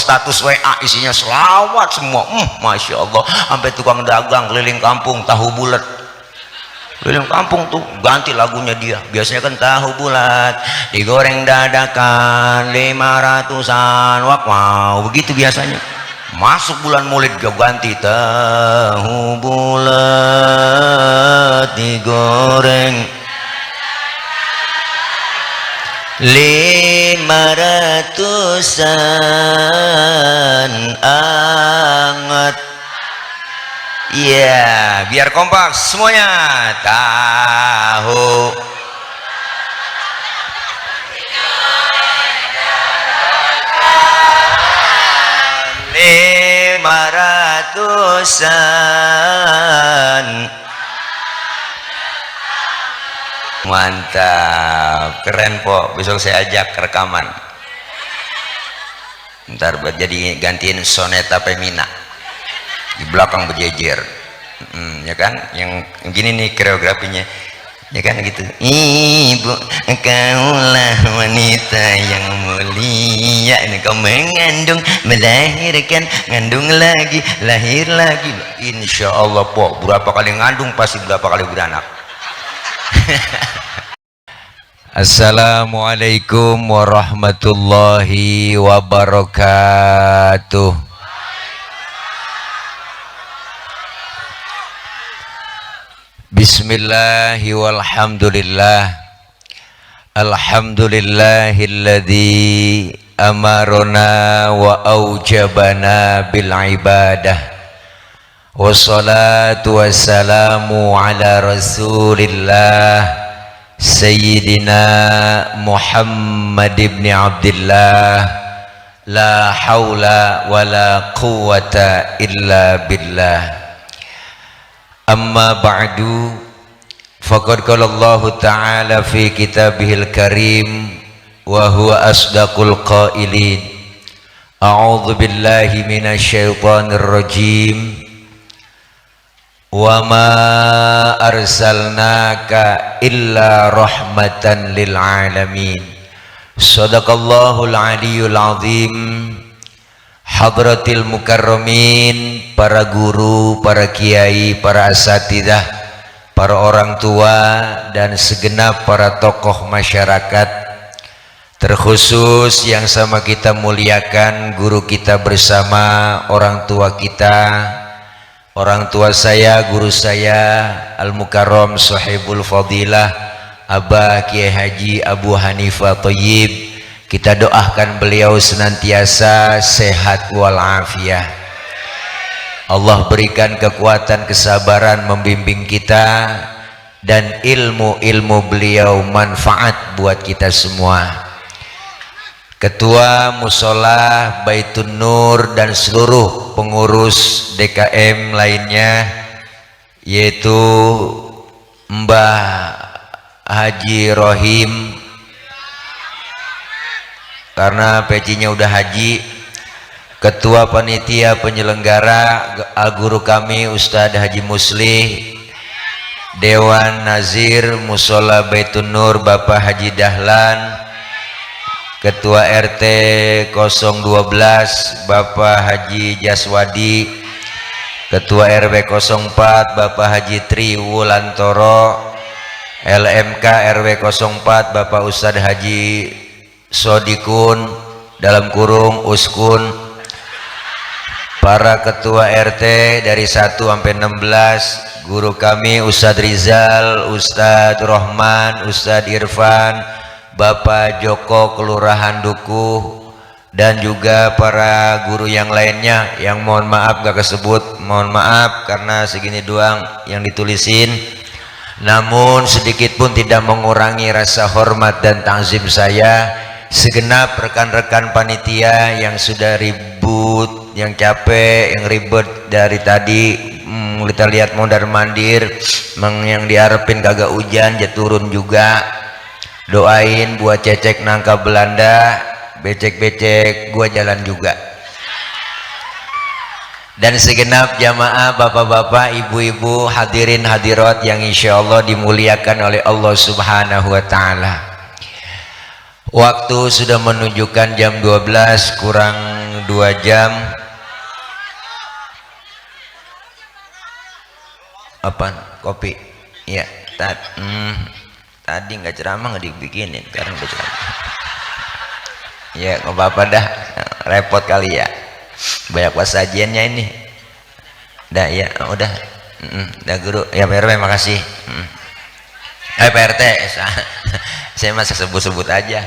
status WA isinya selawat semua. Masya Allah, sampai tukang dagang keliling kampung tahu bulat, keliling kampung tuh ganti lagunya dia. Biasanya kan tahu bulat digoreng dadakan 500-an, wow begitu biasanya. Masuk bulan Maulid dia ganti tahu bulat digoreng 500-an anget. Ya, biar kompak semuanya. Tahu 500-an. Mantap, keren po. Besok saya ajak rekaman. Ntar buat jadi gantiin Soneta Pemina di belakang berjejer, ya kan? Yang gini nih koreografinya, ya kan gitu. Ibu, kaulah wanita yang mulia, ini kau mengandung, melahirkan, ngandung lagi, lahir lagi. Insya Allah po, berapa kali ngandung pasti berapa kali beranak. Assalamualaikum warahmatullahi wabarakatuh. Bismillahi walhamdulillah. Alhamdulillahilladzi amarona wa aujabana bil ibadah. Wassalatu wassalamu ala rasulillah Sayyidina Muhammad ibn Abdullah. La hawla wa la quwwata illa billah. Amma ba'du, faqad qala Allah ta'ala fi kitabihil karim wa huwa asdaqul qailin. A'udzu billahi minasy syaithanir rajim. Wa ma arsalnaka illa rahmatan lil alamin. Shadaqallahul aliyyul azim. Hadratil mukarramin, para guru, para kiai, para asatidzah, para orang tua dan segenap para tokoh masyarakat, terkhusus yang sama kita muliakan guru kita bersama, orang tua kita, orang tua saya, guru saya Al-Mukarram Sahibul Fadilah Abah Kiai Haji Abu Hanifah Thayyib. Kita doakan beliau senantiasa sehat walafiat. Allah berikan kekuatan, kesabaran membimbing kita, dan ilmu-ilmu beliau manfaat buat kita semua. Ketua Musola Baitun Nur dan seluruh pengurus DKM lainnya, yaitu Mbah Haji Rohim, karena pecinya udah haji. Ketua panitia penyelenggara guru kami Ustadz Haji Muslih, Dewan Nazir Musola Baitun Nur Bapak Haji Dahlan, Ketua RT 012 Bapak Haji Jaswadi, Ketua RW 04 Bapak Haji Tri Wulantoro, LMK RW 04 Bapak Ustadz Haji Sodikun dalam kurung Uskun, para ketua RT dari 1 sampai 16, guru kami Ustadz Rizal, Ustadz Rohman, Ustadz Irfan, Bapak Joko Kelurahan Dukuh, dan juga para guru yang lainnya yang mohon maaf gak kesebut, mohon maaf karena segini doang yang ditulisin. Namun sedikit pun tidak mengurangi rasa hormat dan ta'zim saya. Segenap rekan-rekan panitia yang sudah ribut, yang capek, yang ribet dari tadi, kita lihat mondar mandir, yang diharapin kagak hujan, ya turun juga. Doain buat Cecek nangka Belanda, becek-becek gua jalan juga. Dan segenap jamaah, bapak-bapak, ibu-ibu, hadirin hadirat yang insya Allah dimuliakan oleh Allah Subhanahu wa Ta'ala. Waktu sudah menunjukkan jam 12 kurang 2 jam. Apa? Kopi. Iya. Tadi nggak ceramah nggak dibikinin, sekarang udah ceramah. Ya nggak apa-apa dah, repot kali ya. Banyak sajiannya ini. Dah ya, udah. Dah guru. Ya Pak RW makasih. Pak RT, saya masa sebut-sebut aja.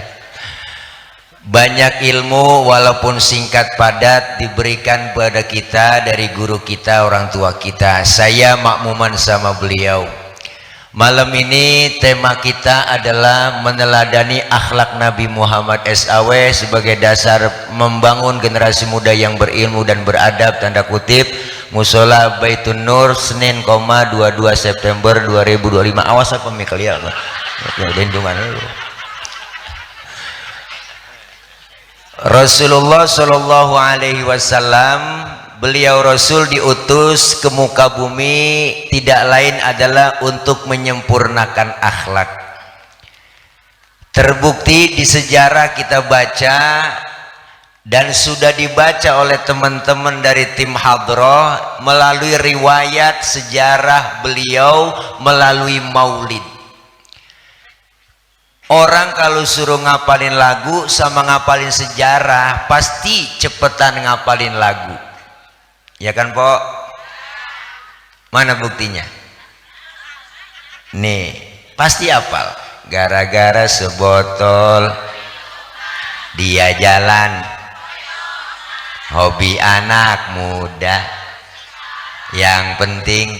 Banyak ilmu walaupun singkat padat diberikan pada kita dari guru kita, orang tua kita. Saya makmuman sama beliau. Malam ini tema kita adalah meneladani akhlak Nabi Muhammad SAW sebagai dasar membangun generasi muda yang berilmu dan beradab, tanda kutip. Musola Baitun Nur, Senin, 22 September 2025. Awas apa mikal ya, lindungan lu. Rasulullah Shallallahu Alaihi Wasallam, beliau Rasul diutus ke muka bumi tidak lain adalah untuk menyempurnakan akhlak. Terbukti di sejarah kita baca dan sudah dibaca oleh teman-teman dari tim Hadroh melalui riwayat sejarah beliau melalui maulid. Orang kalau suruh ngapalin lagu sama ngapalin sejarah pasti cepetan ngapalin lagu. Ya kan Pok? Mana buktinya? Nih, pasti hafal. Gara-gara sebotol dia jalan, hobi anak muda, yang penting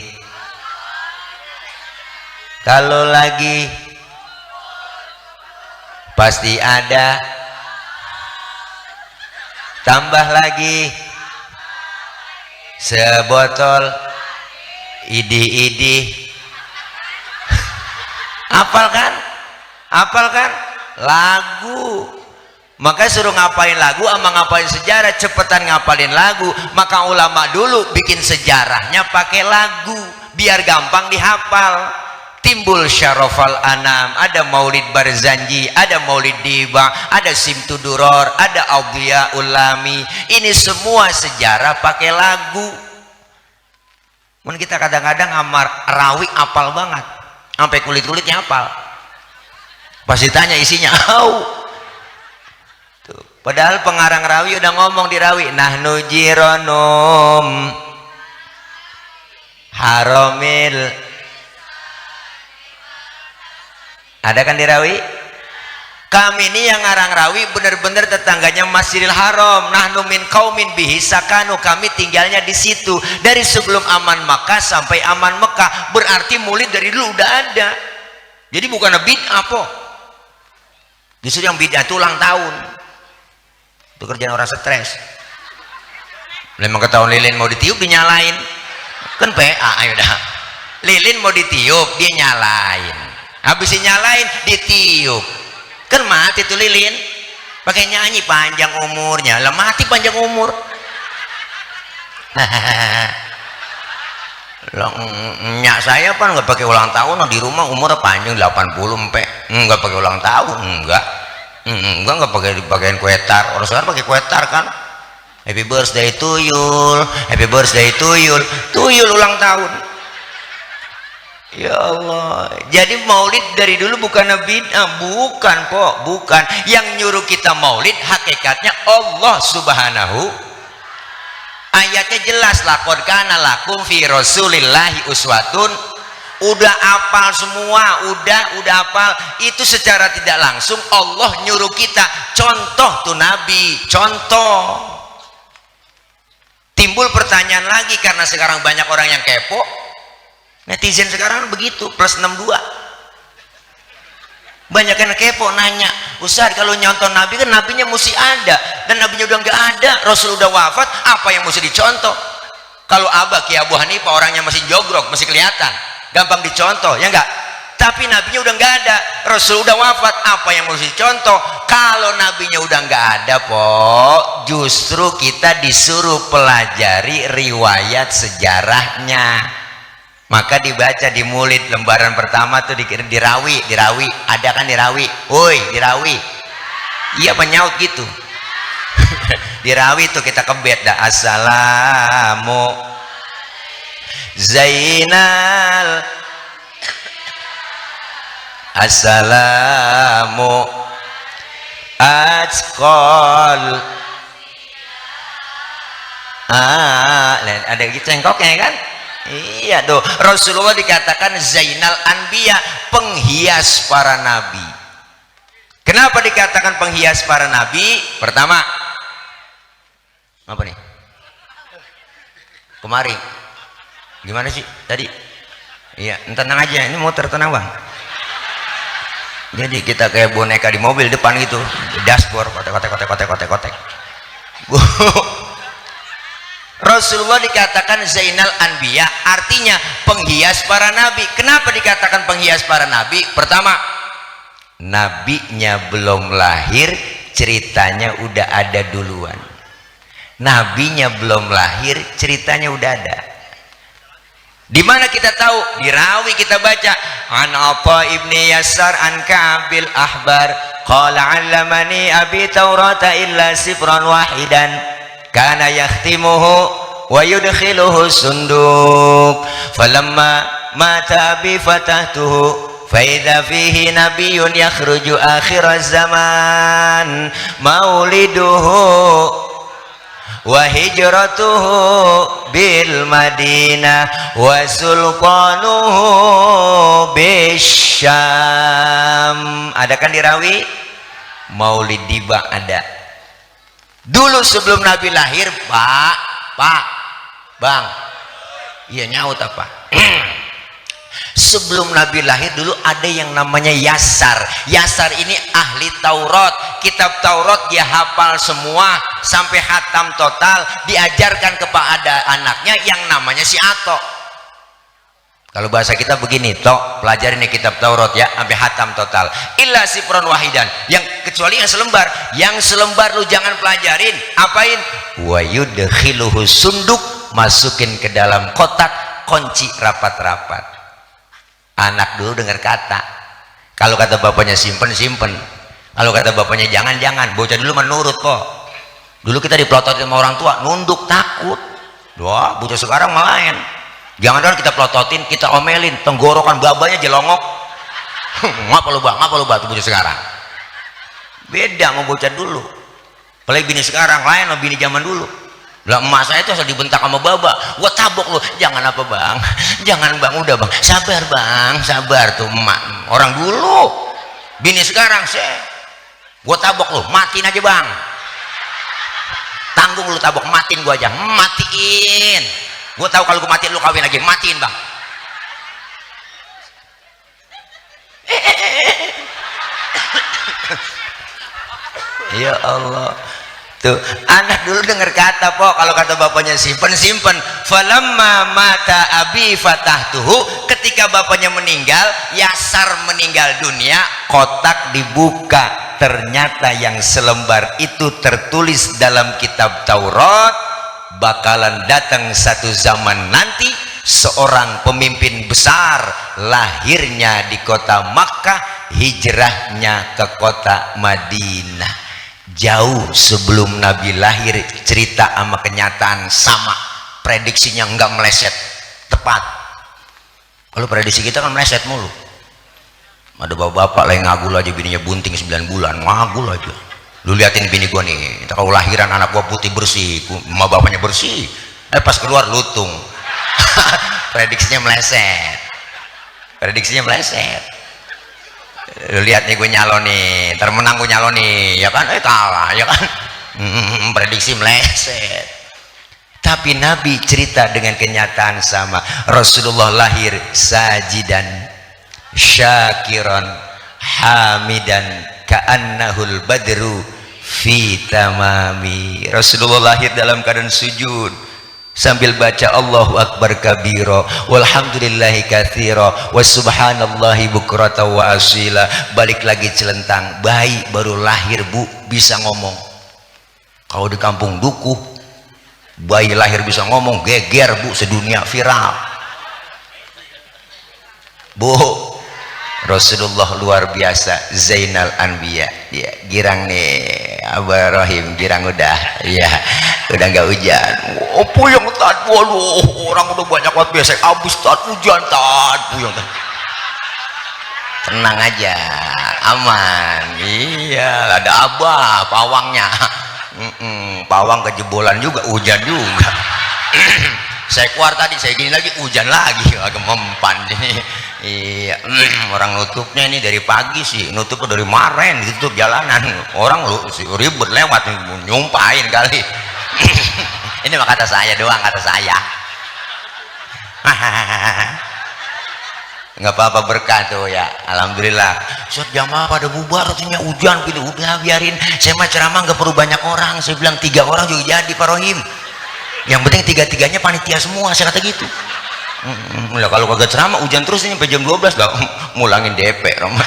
kalau lagi pasti ada, tambah lagi sebotol idih-idih. Hafal kan? Hafal kan? Lagu. Maka suruh ngapalin lagu sama ngapalin sejarah, cepetan ngapalin lagu. Maka ulama dulu bikin sejarahnya pakai lagu biar gampang dihafal. Timbul Syarofal Anam, ada Maulid Barzanji, ada Maulid Diba, ada Simtuduror, ada Aulia Ulami. Ini semua sejarah pakai lagu. Mungkin kita kadang-kadang amar rawi apal banget, sampai kulit-kulitnya apal. Pas ditanya isinya, tuh. Padahal pengarang rawi udah ngomong di rawi, nahnu jironum haromil. Ada kan di rawi? Kami ini yang ngarang rawi benar-benar tetangganya Masjidil Haram. Nahnu min qaumin bihi sakanu, kami tinggalnya di situ dari sebelum aman Makkah sampai aman Mekah. Berarti maulid dari dulu udah ada. Jadi bukan bid'ah po. Justru yang bid'ah itu ulang tahun. Itu kerjaan orang stres. Memang ketahuan lilin mau ditiup dinyalain. Kan PA, ayo dah. Lilin mau ditiup dia nyalain. Habis nyalain ditiup, kan mati tuh lilin. Pakai nyanyi panjang umurnya, lah mati panjang umur. Nyak saya kan nggak pakai ulang tahun di rumah, umur panjang 80 empe, nggak pakai ulang tahun, nggak pakai dipakein kuetar. Orang sekarang pakai kuetar kan, happy birthday to you, happy birthday to you, ulang tahun. Ya Allah, jadi maulid dari dulu bukan bid'ah, bukan kok, bukan. Yang nyuruh kita maulid hakikatnya Allah Subhanahu. Ayatnya jelas, laqad kana lakum fi rasulillahi uswatun. Udah apal semua, udah apal. Itu secara tidak langsung Allah nyuruh kita contoh tuh Nabi, contoh. Timbul pertanyaan lagi karena sekarang banyak orang yang kepo. Netizen sekarang begitu, plus 62. Banyak yang kepo nanya, Ustaz kalau nyontoh Nabi kan nabinya mesti ada, dan nabinya udah nggak ada, Rasul udah wafat, apa yang mesti dicontoh? Kalau Abah Ki Abu Hanifah orangnya masih jogrok, masih kelihatan, gampang dicontoh, ya enggak? Tapi nabinya udah nggak ada, Rasul udah wafat, apa yang mesti dicontoh? Kalau nabinya udah nggak ada, justru kita disuruh pelajari riwayat sejarahnya. Maka dibaca di maulid lembaran pertama tuh dirawi, ada kan dirawi, woi dirawi, iya penyaut gitu. Dirawi tuh kita kebet dah. Assalamu Zainal, assalamu atqal. Ada gitu cengkoknya kan? Iya tuh, Rasulullah dikatakan Zainal Anbiya, penghias para nabi. Kenapa dikatakan penghias para nabi? Pertama, apa nih? Kemari gimana sih tadi? Iya, tenang aja, ini motor tenang bang. Jadi kita kayak boneka di mobil depan gitu, dashboard kotek. Rasulullah dikatakan Zainal Anbiya, artinya penghias para nabi. Kenapa dikatakan penghias para nabi? Pertama, nabinya belum lahir, ceritanya udah ada duluan. Nabinya belum lahir, ceritanya udah ada. Di mana kita tahu? Di rawi kita baca, an Atha ibni Yasar an Ka'bil Ahbar qala 'allamani abi Taurata illa sifran wahidan kana yakhtimuhu wa yudkhiluhu sunduk falamma mata abi fatahtuhu fa idza fihi nabiyyun yakhruju akhir zaman mauliduhu wa hijratuhu bil Madinah wa sulqanuhu bisyam. Ada kan dirawi? Maulid Diba ada. Dulu sebelum Nabi lahir, Pak, Bang. Iya nyaut apa? Sebelum Nabi lahir dulu ada yang namanya Yasar. Yasar ini ahli Taurat, kitab Taurat dia hafal semua sampai khatam total, diajarkan kepada anaknya yang namanya si Ato. Kalau bahasa kita begini, Tok, pelajarin nih kitab Taurat ya sampai khatam total. Illa sifron wahidan, yang kecuali yang selembar lu jangan pelajarin. Apain? Wa yudkhiluhu sunduk, masukin ke dalam kotak, kunci rapat-rapat. Anak dulu dengar kata, kalau kata bapaknya simpen, kalau kata bapaknya jangan. Bocah dulu menurut kok. Dulu kita dipelototin sama orang tua, nunduk, takut. Wah, bocah sekarang main. Jangan-jangan kita pelototin, kita omelin, tenggorokan babanya jelongok. Ngapa lu bang tuh bocah sekarang. Beda sama bocah dulu. Apalagi bini sekarang lain sama bini zaman dulu. Lah emak saya itu asal dibentak sama baba, gua tabok lu. Jangan apa bang, jangan bang, udah bang, sabar bang, sabar tuh emak. Orang dulu, bini sekarang gua tabok lu, matiin aja bang. Tanggung lu tabok, matiin gua aja, matiin. Gua tahu kalau gua matiin lu kawin lagi, matiin bang. Ya Allah. Tuh, anak dulu dengar kata po, kalau kata bapaknya simpen. Falamma mata abi fatahtuhu, ketika bapaknya meninggal, Yasar meninggal dunia, kotak dibuka, ternyata yang selembar itu tertulis dalam kitab Taurat, bakalan datang satu zaman nanti seorang pemimpin besar, lahirnya di kota Makkah, hijrahnya ke kota Madinah. Jauh sebelum Nabi lahir, cerita sama kenyataan sama, prediksinya enggak meleset, tepat. Kalau prediksi kita kan meleset mulu. Ada bapak-bapak lah yang ngagul aja bininya bunting 9 bulan, ngagul aja. Lu liatin bini gua nih, kalau lahiran anak gua putih bersih, emak bapaknya bersih, pas keluar lutung. Prediksinya meleset. Lu lihat nih gue nyalon nih, termenang gue nyalon nih, ya kan? Kalah, ya kan? Prediksi meleset. Tapi Nabi cerita dengan kenyataan sama. Rasulullah lahir sajidan, syakiran, hamidan, ka'annahul badru fi tamami. Rasulullah lahir dalam keadaan sujud sambil baca Allahu Akbar kabira walhamdulillahi katsira wa subhanallahi bukrata wa asila. Balik lagi celentang, bayi baru lahir bu bisa ngomong. Kalau di kampung dukuh bayi lahir bisa ngomong, geger bu, sedunia viral bu. Rasulullah luar biasa, Zainal Anbiya, ya girang nih. Abah Rohim girang udah, iya, udah nggak hujan. Oh puyeng tat, waduh, orang udah banyak banget biasa abis tat hujan tat, puyeng tat. Tenang aja, aman. Iya, ada Abah pawangnya. Pawang kejebolan juga, hujan juga. Saya keluar tadi, saya gini lagi, hujan lagi, agak mempan ini. Iya, orang nutupnya ini dari pagi sih, nutupnya dari kemarin ditutup jalanan. Orang lu ribet lewat, nyumpahin kali. Ini mah kata saya doang, kata saya. Nggak apa-apa, berkah tuh ya, alhamdulillah. Saat jamaah pada bubar katanya hujan gitu, udah biarin, saya mah ceramah nggak perlu banyak orang, saya bilang 3 orang juga jadi Pak Rohim, yang penting 3-3-nya panitia semua, saya kata gitu. Lah kalau kagak ceramah hujan terus ini sampai jam 12 lah, mulangin DP Roman.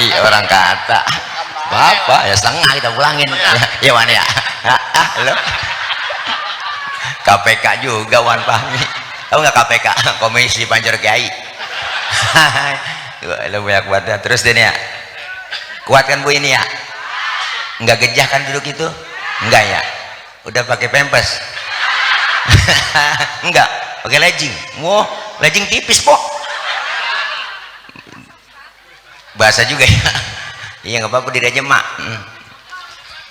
Iya orang kata apa ya, setengah kita pulangin ya Wan ya. Lo KPK juga Wan Fahmi. Tahu nggak KPK? Komisi Pancer Kiai. Lo banyak banget. Terus dia nih ya, kuatkan Bu ini ya, nggak gejah kan duduk itu? Enggak ya? Udah pakai pempes? Enggak, pakai legging. Wow, legging tipis po. Bahasa juga ya. Iya nggak apa-apa, diri aja mak.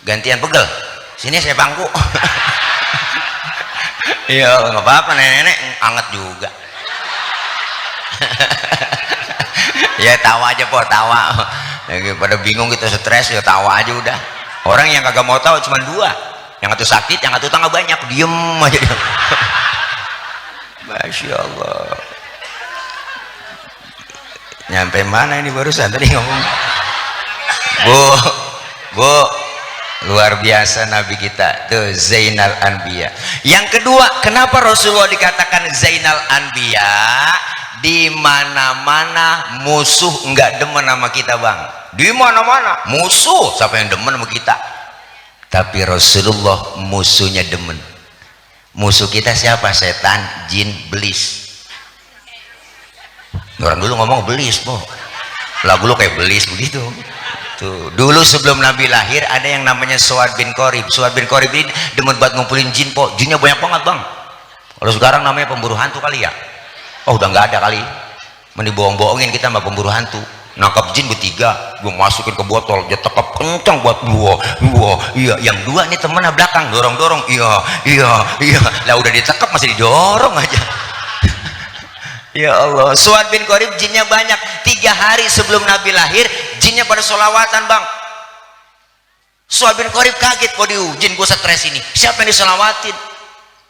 Gantian pegel. Sini saya bangku. Iya nggak apa-apa, nenek-nenek anget juga. Ya tawa aja po, tawa. Lagi pada bingung kita stres ya tawa aja udah. Orang yang kagak mau tahu cuma 2, yang satu sakit, yang satu tangga banyak, diem aja. Masya Allah. Nyampe mana ini barusan tadi ngomong? Bu, luar biasa Nabi kita tuh, Zainal Anbiya. Yang kedua, kenapa Rasulullah dikatakan Zainal Anbiya? Di mana-mana musuh nggak demen sama kita bang, di mana-mana musuh, siapa yang demen sama kita? Tapi Rasulullah musuhnya demen. Musuh kita siapa? Setan, jin, belis. Orang dulu ngomong belis po, lagu lu kayak belis begitu. Tuh, dulu sebelum Nabi lahir ada yang namanya Suad bin Qorib. Suad bin Qorib ini demen buat ngumpulin jin po, jinnya banyak banget bang. Kalau sekarang namanya pemburu hantu kali ya. Oh udah nggak ada kali, mendibohong-bohongin kita sama pemburu hantu. Nangkap jin bertiga, gue masukin ke botol, dia tekap kencang buat dua, iya, yang 2 nih temennya belakang dorong, iya, lah udah ditekap masih didorong aja. Ya Allah, Suad bin Qorib jinnya banyak. 3 hari sebelum Nabi lahir, jinnya pada sholawatan bang. Suad bin Qorib kaget, waduh jin gue stres ini, siapa yang disolawatin?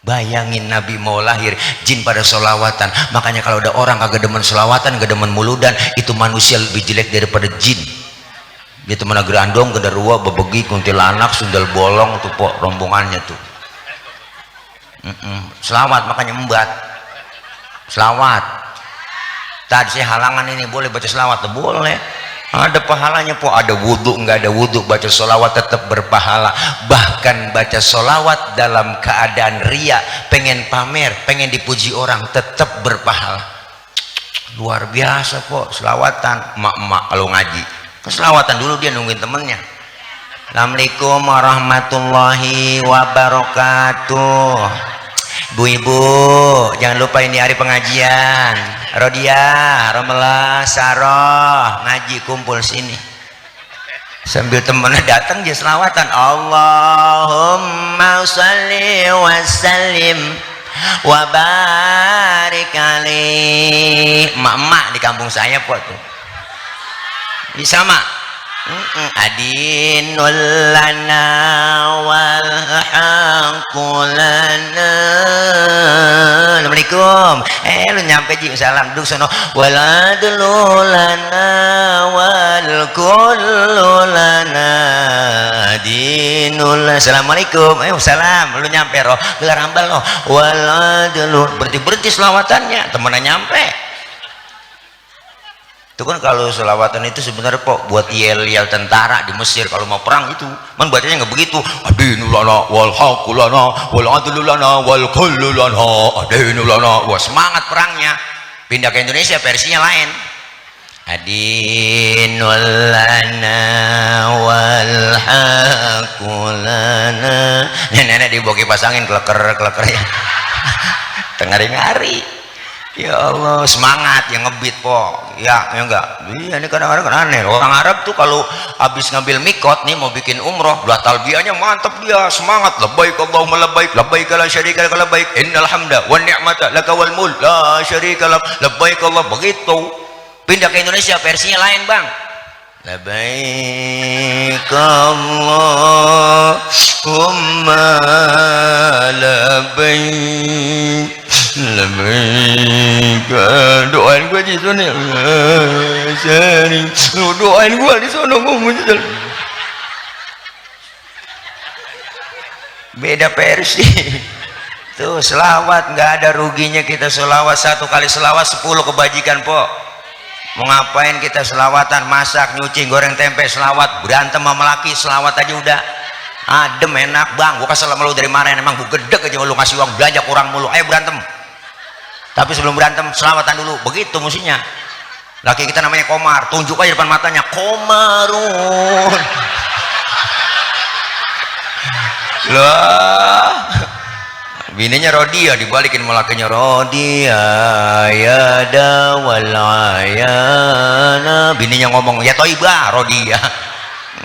Bayangin Nabi mau lahir, jin pada sholawatan. Makanya kalau ada orang kagak demen sholawatan, kagak demen muludan, itu manusia lebih jelek daripada jin. Dia temen gerandong, genderuwo, bebegi, kuntilanak, sundal bolong, tuh po rombongannya tuh. Selawat makanya membat. Selawat. Tadi saya halangan ini, boleh baca selawat? Boleh. Ada pahalanya po, ada wudhu, nggak ada wudhu, baca sholawat tetap berpahala. Bahkan baca sholawat dalam keadaan ria, pengen pamer, pengen dipuji orang, tetap berpahala. Luar biasa po, selawatan. Emak-emak kalau ngaji, keselawatan dulu dia nungguin temennya. Assalamualaikum warahmatullahi wabarakatuh. Bu-ibu, jangan lupa ini hari pengajian. Rodia, Romelah, Saroh, ngaji kumpul sini. Sambil temennya datang dia selawatan. Allahumma sholli wa sallim wa barik alaihi. Emak-emak di kampung saya po tuh. Ini sama. Adinul lana wal haqulana. Assalamualaikum. Lu nyampe ji, salam duduk sono. Waladul lana wal kullu lana adinul. Assalamualaikum. Salam. Lu nyampe roh gelar hambal loh. Waladul, berhenti selawatannya, temennya nyampe. Itu kan kalau selawatan itu sebenarnya kok buat yel-yel tentara di Mesir kalau mau perang itu, man bacanya nggak begitu. Adinulana wal haqulana wal adlulana wal kullulana adinulana. Wah semangat perangnya. Pindah ke Indonesia versinya lain. adinul lana wal hakulana. Nenek diboki pasangin kleker ya. Tengari-ngari. Ya Allah, semangat yang ngebit po. Ya enggak. Iya, ini kadang-kadang aneh. Orang Arab tuh kalau habis ngambil mikot nih mau bikin umroh, lah talbiyahnya mantap dia, semangat. Labbaik Allahumma labbaik, labbaik la syarika lak labbaik, innal hamda wan ni'mata laka wal mulk la syarika lak, labbaik Allah. Begitu. Pindah ke Indonesia versinya lain, Bang. Labbaik Allahumma labbaik, labbaik. Doain gua di sana, doain gua di sana. Beda versi. Tuh selawat nggak ada ruginya kita selawat. 1 kali selawat 10 kebajikan po. Mau ngapain kita selawatan, masak, nyuci, goreng tempe, selawat, berantem sama laki, selawat aja udah adem enak. Bang, gua kesel sama lu dari mana, emang gua gedek aja lu ngasih uang belanja kurang mulu, ayo berantem. Tapi sebelum berantem selawatan dulu, begitu mestinya. Laki kita namanya Komar, tunjuk aja depan matanya, Komarun. Lah, bininya Rodia, dibalikin malakinya Rodia ya dawal ayana. Bininya ngomong ya toibah Rodia.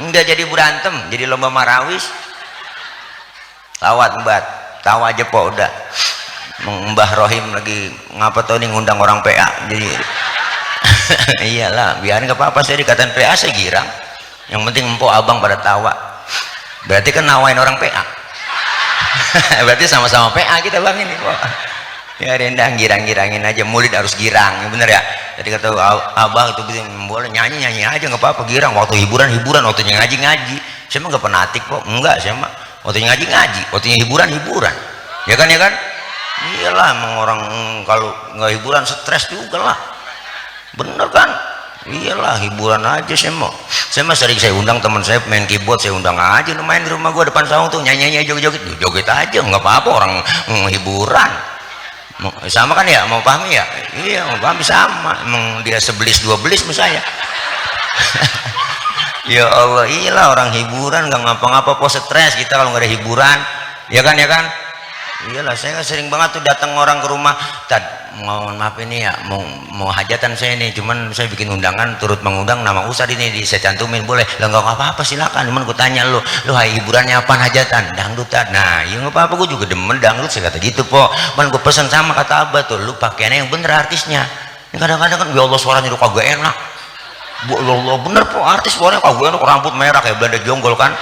Enggak jadi berantem, jadi lomba marawis. Lawat Mbak, tahu aja po udah. Mbah Rohim lagi ngapa tau nih ngundang orang PA. Jadi iyalah, biarin nggak apa-apa, saya dikatain PA saya girang. Yang penting empok abang pada tawa. Berarti kan nawain orang PA. Berarti sama-sama PA kita bang ini kok. Ya rendang girang-girangin aja, murid harus girang, ya bener ya. Tadi kata abang itu boleh nyanyi aja nggak apa-apa, girang. Waktu hiburan, waktunya ngaji. Saya mah nggak penatik kok, enggak, saya mah waktunya ngaji, waktunya hiburan. Ya kan? Iyalah, emang orang kalau nggak hiburan stres juga lah, bener kan? Iyalah, hiburan aja saya mah sering saya undang teman saya main keyboard, saya undang aja main di rumah gua depan saung tuh, nyanyi joget aja, nggak apa-apa, orang hiburan. Sama kan ya, mau pahami ya? Iya, mau pahami sama, emang dia 11 12 sama saya. Ya Allah, iyalah orang hiburan, nggak ngapa-ngapa po, stres kita kalau nggak ada hiburan, ya kan? Iyalah, saya sering banget tuh datang orang ke rumah, mohon maaf ini ya, mau hajatan saya nih, cuman saya bikin undangan turut mengundang nama Ustadz ini, saya cantumin, boleh? Lah nggak apa-apa, silakan. Cuman gue tanya lu hiburannya apa, hajatan? Dangdutan. Nah iya nggak apa-apa, gue juga demen dangdut, saya kata gitu po. Man gue pesan sama kata abah tuh, lu pakaiannya yang bener artisnya. Ini kadang-kadang kan ya Allah suaranya udah kagak enak. Bu Allah, bener po, artis suaranya kagak enak, rambut merah kayak Belanda jonggol kan.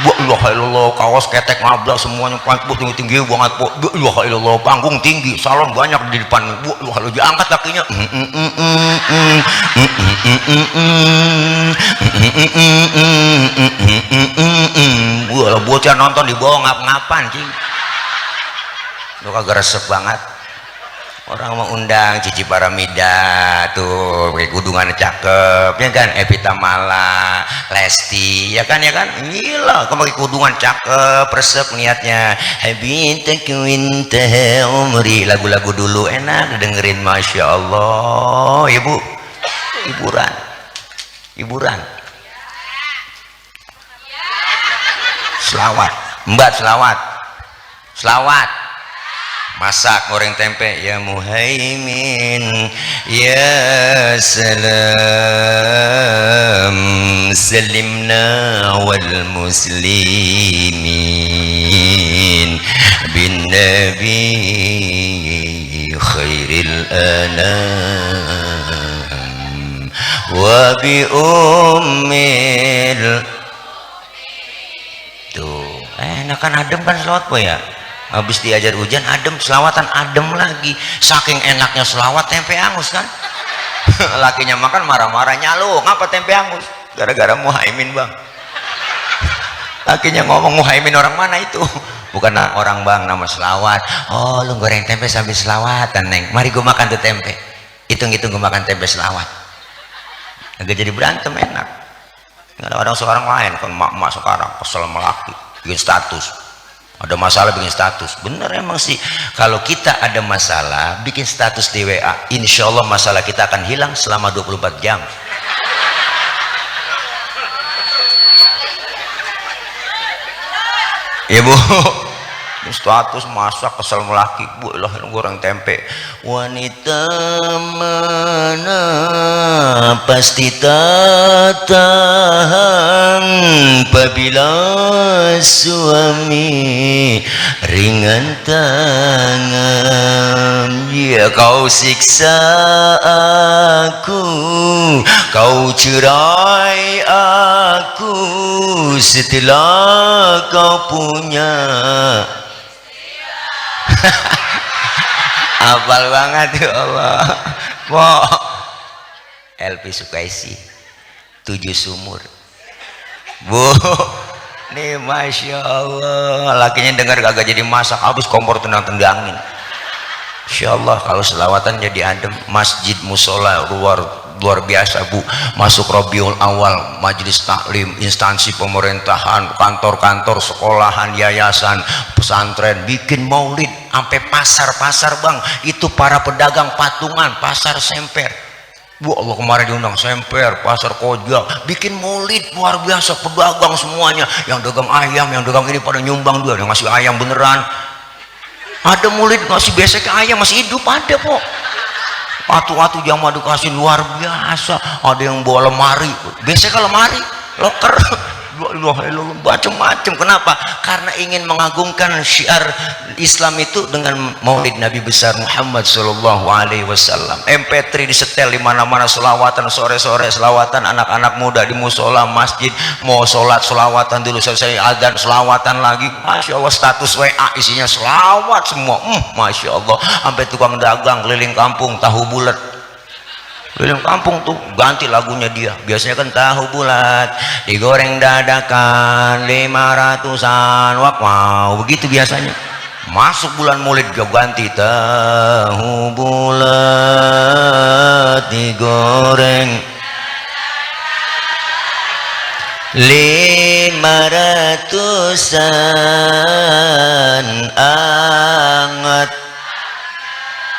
Bu Allah, kaos ketek ngabrak semuanya, panggung tinggi banget po. Bu Allah, panggung tinggi, salon banyak di depan. Bu Allah, diangkat kakinya. Bu Allah, bocah nonton di bawah ngap-ngapan cing. Lu kagak resep banget. Orang mau undang Cici Paramida tuh pakai kudungan cakep, ya kan? Evita Mala, Lesti, ya kan? Gila, kamu pakai kudungan cakep, resep niatnya. Habitaku inta umri, lagu-lagu dulu enak dengerin, masya Allah, ibu, hiburan. Selawat, Mbak, selawat. Masak, goreng tempe, ya Muhaimin ya salam salimna wal muslimin bin nabi khairil anam wa bi ummil. Tuh enak kan, adem kan selawat po ya. Habis diajar hujan adem, selawatan adem lagi, saking enaknya selawat tempe angus kan. Lakinya makan marah-marahnya, lu ngapa tempe angus? Gara-gara Muhaimin bang. Lakinya ngomong, Muhaimin orang mana itu? Bukan orang bang, nama selawat. Oh lu goreng tempe sambil selawatan neng, mari gue makan tuh tempe, hitung-hitung gue makan tempe selawat. Agak jadi berantem enak. Nggak ada orang sekarang lain kan, mak sekarang kesel sama laki, bikin status Ada masalah bikin status. Bener emang sih, kalau kita ada masalah bikin status di WA, insya Allah masalah kita akan hilang selama 24 jam. Ya Bu, status masak kesel melaki, Bu lah goreng tempe. Wanita mana pasti tak tahan apabila suami ringan tangan. Ya kau siksa aku, kau cerai aku setelah kau punya. Hafal banget ya Allah. Wow. LP Sukaisi 7 sumur. Bu, nih Masya Allah, lakinya dengar kagak jadi masak, habis kompor tendang-tendangin. Insya Allah kalau selawatan jadi adem. Masjid musola luar biasa Bu, masuk Rabiul Awal, majelis taklim, instansi pemerintahan, kantor-kantor, sekolahan, yayasan, pesantren, bikin maulid sampai pasar-pasar Bang, itu para pedagang patungan, pasar semper. Bu Allah, kemarin diundang semper, pasar Koja, bikin maulid luar biasa, pedagang semuanya, yang dagang ayam, yang dagang ini pada nyumbang dia, yang ngasih ayam beneran. Ada maulid ngasih besek ayam masih hidup, ada kok. Atu-atu jamaah dikasih luar biasa. Ada yang bawa lemari, besek lemari, loker, macam-macam. Kenapa? Karena ingin mengagungkan syiar Islam itu dengan maulid Nabi besar Muhammad Sallallahu Alaihi Wasallam. MP3 disetel di mana-mana, selawatan sore-sore, selawatan anak-anak muda di musola masjid, mau sholat selawatan dulu, selesai adzan selawatan lagi. Masya Allah, status WA isinya selawat semua. Masya Allah, sampai tukang dagang keliling kampung tahu bulat, keliling kampung tuh ganti lagunya dia. Biasanya kan tahu bulat digoreng dadakan 500-an, wow begitu biasanya. Masuk bulan Maulid dia ganti tahu bulat digoreng 500-an anget.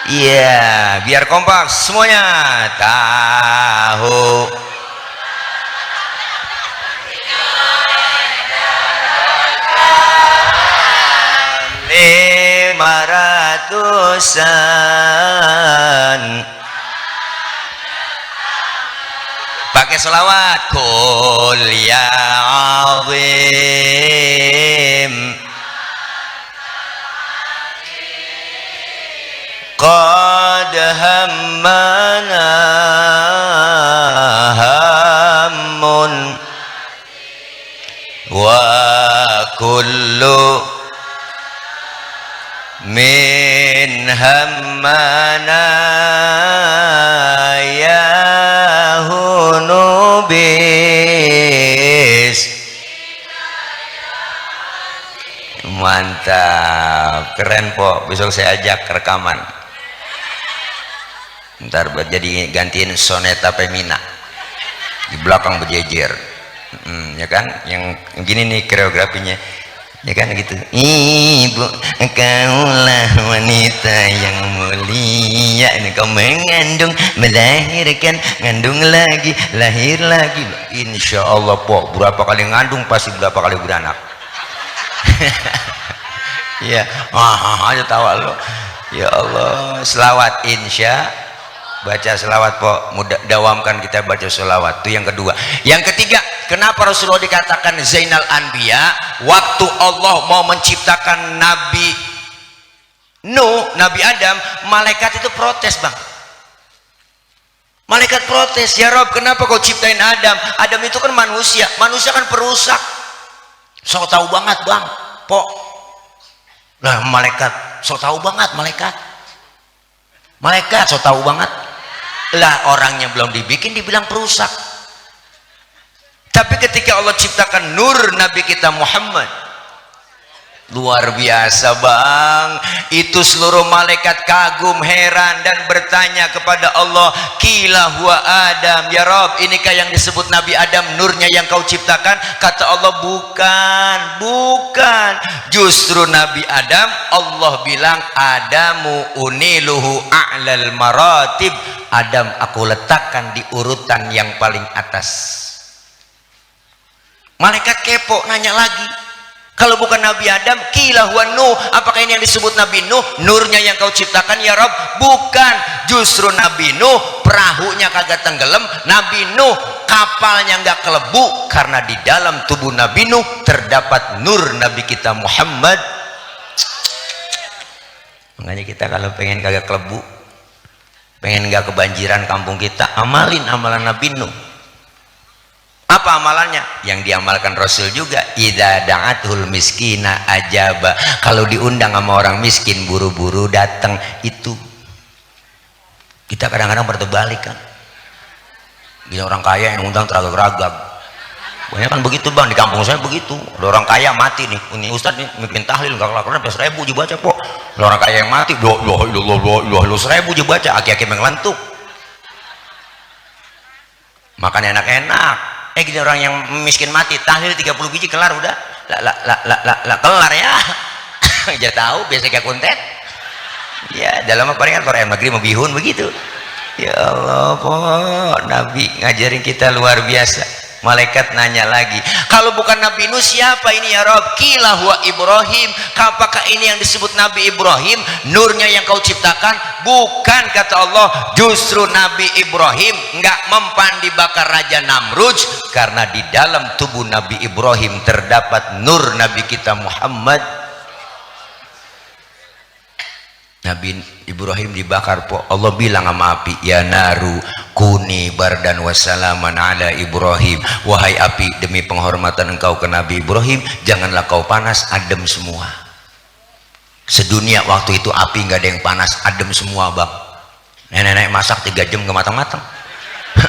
Iya, biar kompak semuanya. Tahu 500-an pakai selawat kul ya azim qad hammana hammun wa kullu min hammana ya hunubis. Mantap, keren Po, besok saya ajak rekaman, ntar buat jadi gantiin soneta Pemina di belakang berjejer. Ya kan, yang gini nih koreografinya, ya kan gitu. Ibu, kaulah wanita yang mulia, ini kau mengandung, melahirkan, ngandung lagi, lahir lagi. Insya Allah Po, berapa kali ngandung pasti berapa kali beranak. Ya, aja tawa lo. Ya Allah, selawat insya, baca selawat Po, mudah dawamkan kita baca selawat. Itu yang kedua. Yang ketiga, kenapa Rasulullah dikatakan Zainal Anbiya? Waktu Allah mau menciptakan Nabi Nuh, Nabi Adam, malaikat itu protes Bang. Malaikat protes, ya Rob, kenapa kau ciptain Adam? Adam itu kan manusia, manusia kan perusak. So tahu banget Bang, Po. Nah malaikat, so tahu banget malaikat. Malaikat so tahu banget. Lah orangnya belum dibikin dibilang perusak. Tapi ketika Allah ciptakan nur Nabi kita Muhammad, Luar biasa bang, itu seluruh malaikat kagum, heran dan bertanya kepada Allah, qila huwa Adam ya Rob, inikah yang disebut Nabi Adam, nurnya yang kau ciptakan? Kata Allah, bukan, justru Nabi Adam Allah bilang Adamu uniluhu a'lal maratib, Adam aku letakkan di urutan yang paling atas. Malaikat kepo nanya lagi, kalau bukan Nabi Adam, qila huwa Nuh, apakah ini yang disebut Nabi Nuh, nurnya yang kau ciptakan ya Rob? Bukan, justru Nabi Nuh perahunya kagak tenggelam, Nabi Nuh kapalnya nggak kelebu, karena di dalam tubuh Nabi Nuh terdapat nur Nabi kita Muhammad. Makanya kita kalau pengen kagak kelebu, pengen nggak kebanjiran kampung kita, amalin amalan Nabi Nuh. Apa amalannya? Yang diamalkan Rasul juga, idza da'atul miskina ajaba, kalau diundang sama orang miskin buru-buru datang. Itu kita kadang-kadang berterbalik kan, bila orang kaya yang undang teragak-ragak, banyak kan begitu bang, di kampung saya begitu. Ada orang kaya mati nih, ini Ustadz nih mimpin tahlil nggak kelar-kelar 10.000 dibaca kok. Ada orang kaya yang mati, loh 1.000 dibaca, aki-aki mengelantuk, makan enak-enak. Gini orang yang miskin mati, tahlil 30 biji kelar udah, kelar ya. Jangan tahu biasa kayak konten ya, dalam apa kan Quran negeri mebihun begitu. Ya Allah kok Nabi ngajarin kita luar biasa. Malaikat nanya lagi, kalau bukan Nabi Nuh siapa ini ya Rob? Qila huwa Ibrahim, apakah ini yang disebut Nabi Ibrahim, nurnya yang kau ciptakan? Bukan, kata Allah, justru Nabi Ibrahim nggak mempan dibakar Raja Namrud, karena di dalam tubuh Nabi Ibrahim terdapat nur Nabi kita Muhammad. Nabi Ibrahim dibakar po, Allah bilang sama api, ya naru kuni bardan wassalaman ala Ibrahim, wahai api demi penghormatan engkau ke Nabi Ibrahim janganlah kau panas, adem semua. Sedunia waktu itu api nggak ada yang panas, adem semua bang. Nenek-nenek masak 3 jam nggak matang-matang,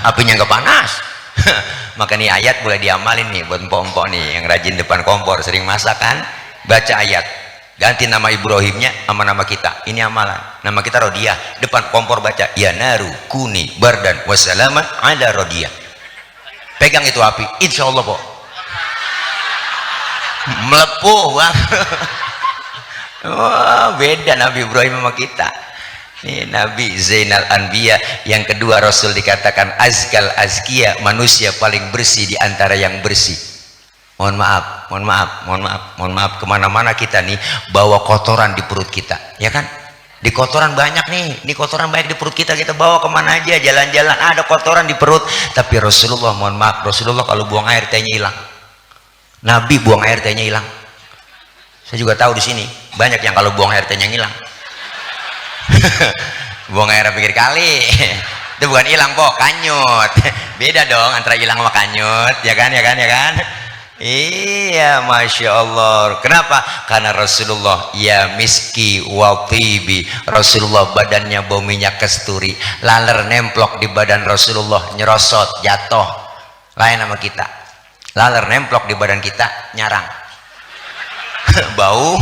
apinya nggak panas. Maka nih ayat boleh diamalin nih buat empok-empok nih yang rajin depan kompor sering masak kan, baca ayat, ganti nama Ibrahimnya sama nama kita, ini amalan. Nama kita Rodiah, depan kompor baca ya naru kuni bardan wassalaman ala Rodiah, pegang itu api, insya Allah kok melepuh bang. Oh, beda Nabi Ibrahim sama kita. Ini Nabi Zainal Anbiya, yang kedua Rasul dikatakan azkal azkiya, manusia paling bersih di antara yang bersih. Mohon maaf, kemana-mana kita nih bawa kotoran di perut kita, ya kan? Di kotoran banyak nih, di kotoran banyak di perut kita, kita bawa kemana aja, jalan-jalan ada kotoran di perut. Tapi Rasulullah, mohon maaf, Rasulullah kalau buang air tehnya hilang. Nabi buang air tehnya hilang. Saya juga tahu di sini banyak yang kalau buang air tehnya hilang. Buang air pinggir kali. Itu bukan hilang kok, kanyut. Beda dong antara hilang sama kanyut, ya kan? Iya, Masya Allah. Kenapa? Karena Rasulullah ya miski wa tibi, Rasulullah badannya bau minyak kasturi, laler nemplok di badan Rasulullah, nyerosot, jatuh. Lain sama kita, laler nemplok di badan kita, nyarang. Bau.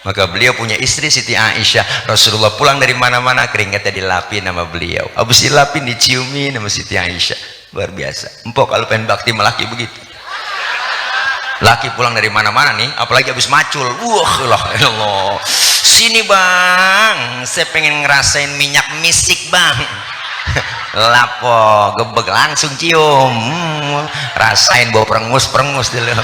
Maka beliau punya istri Siti Aisyah, Rasulullah pulang dari mana-mana keringatnya dilapin sama beliau, habis dilapin diciumin sama Siti Aisyah. Luar biasa. Empok kalau pengen bakti melaki begitu. Laki pulang dari mana-mana nih, apalagi habis macul, Allah, sini bang, saya pengen ngerasain minyak misik bang. Lapo, gebek langsung cium, rasain bau perengus dulu.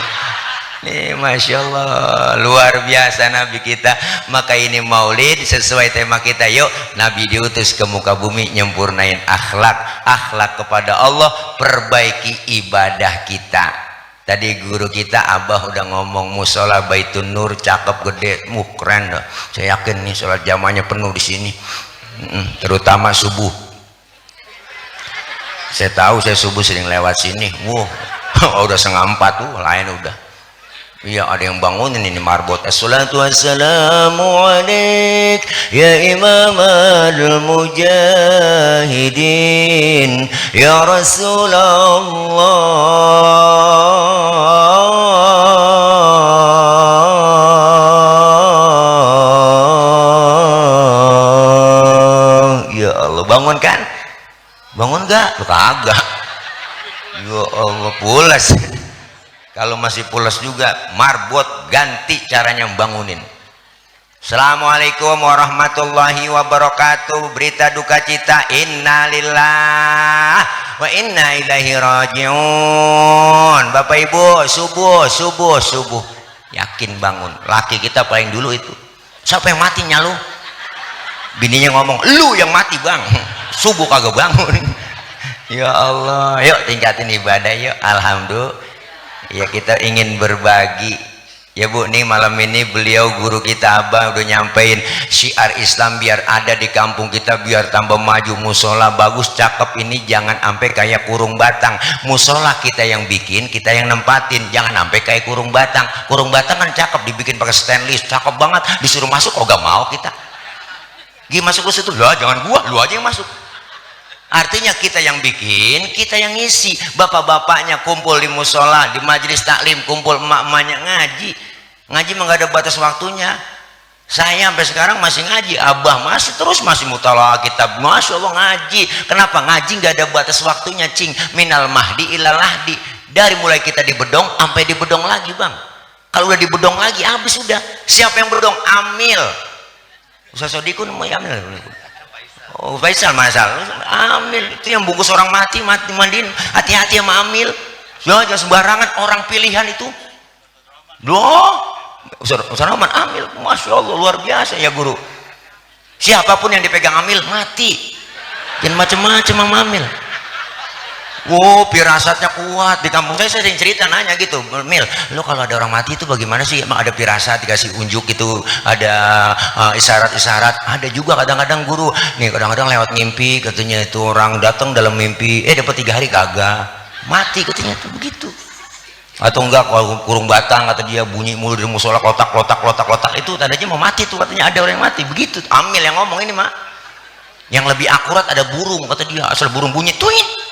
Nih, Masya Allah, luar biasa Nabi kita. Maka ini maulid sesuai tema kita. Yuk, Nabi diutus ke muka bumi nyempurnain akhlak kepada Allah, perbaiki ibadah kita. Tadi guru kita Abah udah ngomong musola Baitun Nur cakep gede, keren dah. Saya yakin nih sholat jamaahnya penuh di sini, terutama subuh. Saya tahu, saya subuh sering lewat sini. Udah 3:30 tuh, lain udah. Iya, ada yang bangunin ini marbot. Assalatu wassalamu alaik ya imam al-mujahidin ya Rasulullah. bangun nggak? Lu kagak. Ya Allah, pulas. Kalau masih pulas juga marbot, ganti caranya bangunin. Assalamualaikum warahmatullahi wabarakatuh. Berita duka cita, innalillah wa inna ilaihi rajiun. Bapak Ibu, subuh yakin bangun. Laki kita paling dulu itu. Siapa yang mati nyalu? Bininya ngomong, lu yang mati bang. Subuh kagak bangun. Ya Allah, yuk tingkatin ibadah yuk. Alhamdulillah ya, kita ingin berbagi ya Bu. Nih malam ini beliau guru kita Abah udah nyampein syiar Islam biar ada di kampung kita, biar tambah maju. Musola bagus cakep, ini jangan sampai kayak kurung batang. Musola kita yang bikin, kita yang nempatin, jangan sampai kayak kurung batang. Kurung batang kan cakep, dibikin pakai stainless, cakep banget, disuruh masuk oh gak mau kita. Gimana masuk ke situ? Lah jangan gua, lu aja yang masuk. Artinya kita yang bikin, kita yang ngisi. Bapak-bapaknya kumpul di musola, di majelis taklim kumpul, emak-emaknya ngaji. Ngaji mah gak ada batas waktunya. Saya sampai sekarang masih ngaji, Abah masih terus masih mutalaah kitab, masya Allah ngaji. Kenapa? Ngaji gak ada batas waktunya, cing. Minal mahdi ilal lahdi. Dari mulai kita di bedong sampai di bedong lagi bang. Kalau udah di bedong lagi habis sudah. Siapa yang bedong? Amil. Ustaz Sodikun mau amil. Oh Faisal masal amil itu yang bungkus orang mati mandiin. Hati-hati sama amil. Jangan sembarangan orang pilihan itu. Loh, Ustaz Rahman amil, masya Allah luar biasa ya guru. Siapapun yang dipegang amil mati. Jangan macam-macam sama amil. Wow, firasatnya kuat. Di kampung saya sering cerita nanya gitu, Mil, lo kalau ada orang mati itu bagaimana sih? Emang ada firasat dikasih unjuk itu, ada isyarat-isyarat? Ada juga kadang-kadang guru. Nih kadang-kadang lewat mimpi katanya itu orang datang dalam mimpi, dapat 3 hari kagak mati katanya tuh begitu. Atau enggak kalau kurung batang kata dia bunyi mulu dari musola kotak itu tandanya mau mati tuh, katanya ada orang yang mati begitu. Amil yang ngomong ini mak. Yang lebih akurat ada burung kata dia, asal burung bunyi tuin.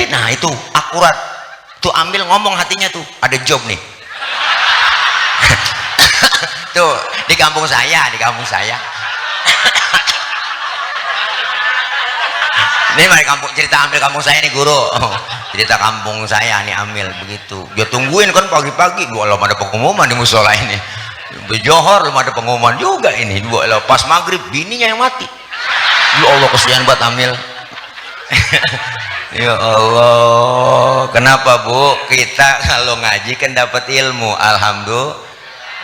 Nah itu akurat tuh, ambil ngomong hatinya tuh ada job nih. Tuh di kampung saya ini mari kampung, cerita ambil kampung saya nih guru. Cerita kampung saya nih ambil begitu, dia tungguin kan pagi-pagi, belum ada pengumuman di musola ini, Johor belum ada pengumuman juga ini, pas maghrib bininya yang mati. Ya Allah kesian buat amil. Ya Allah, kenapa Bu? Kita kalau ngaji kan dapat ilmu, alhamdulillah.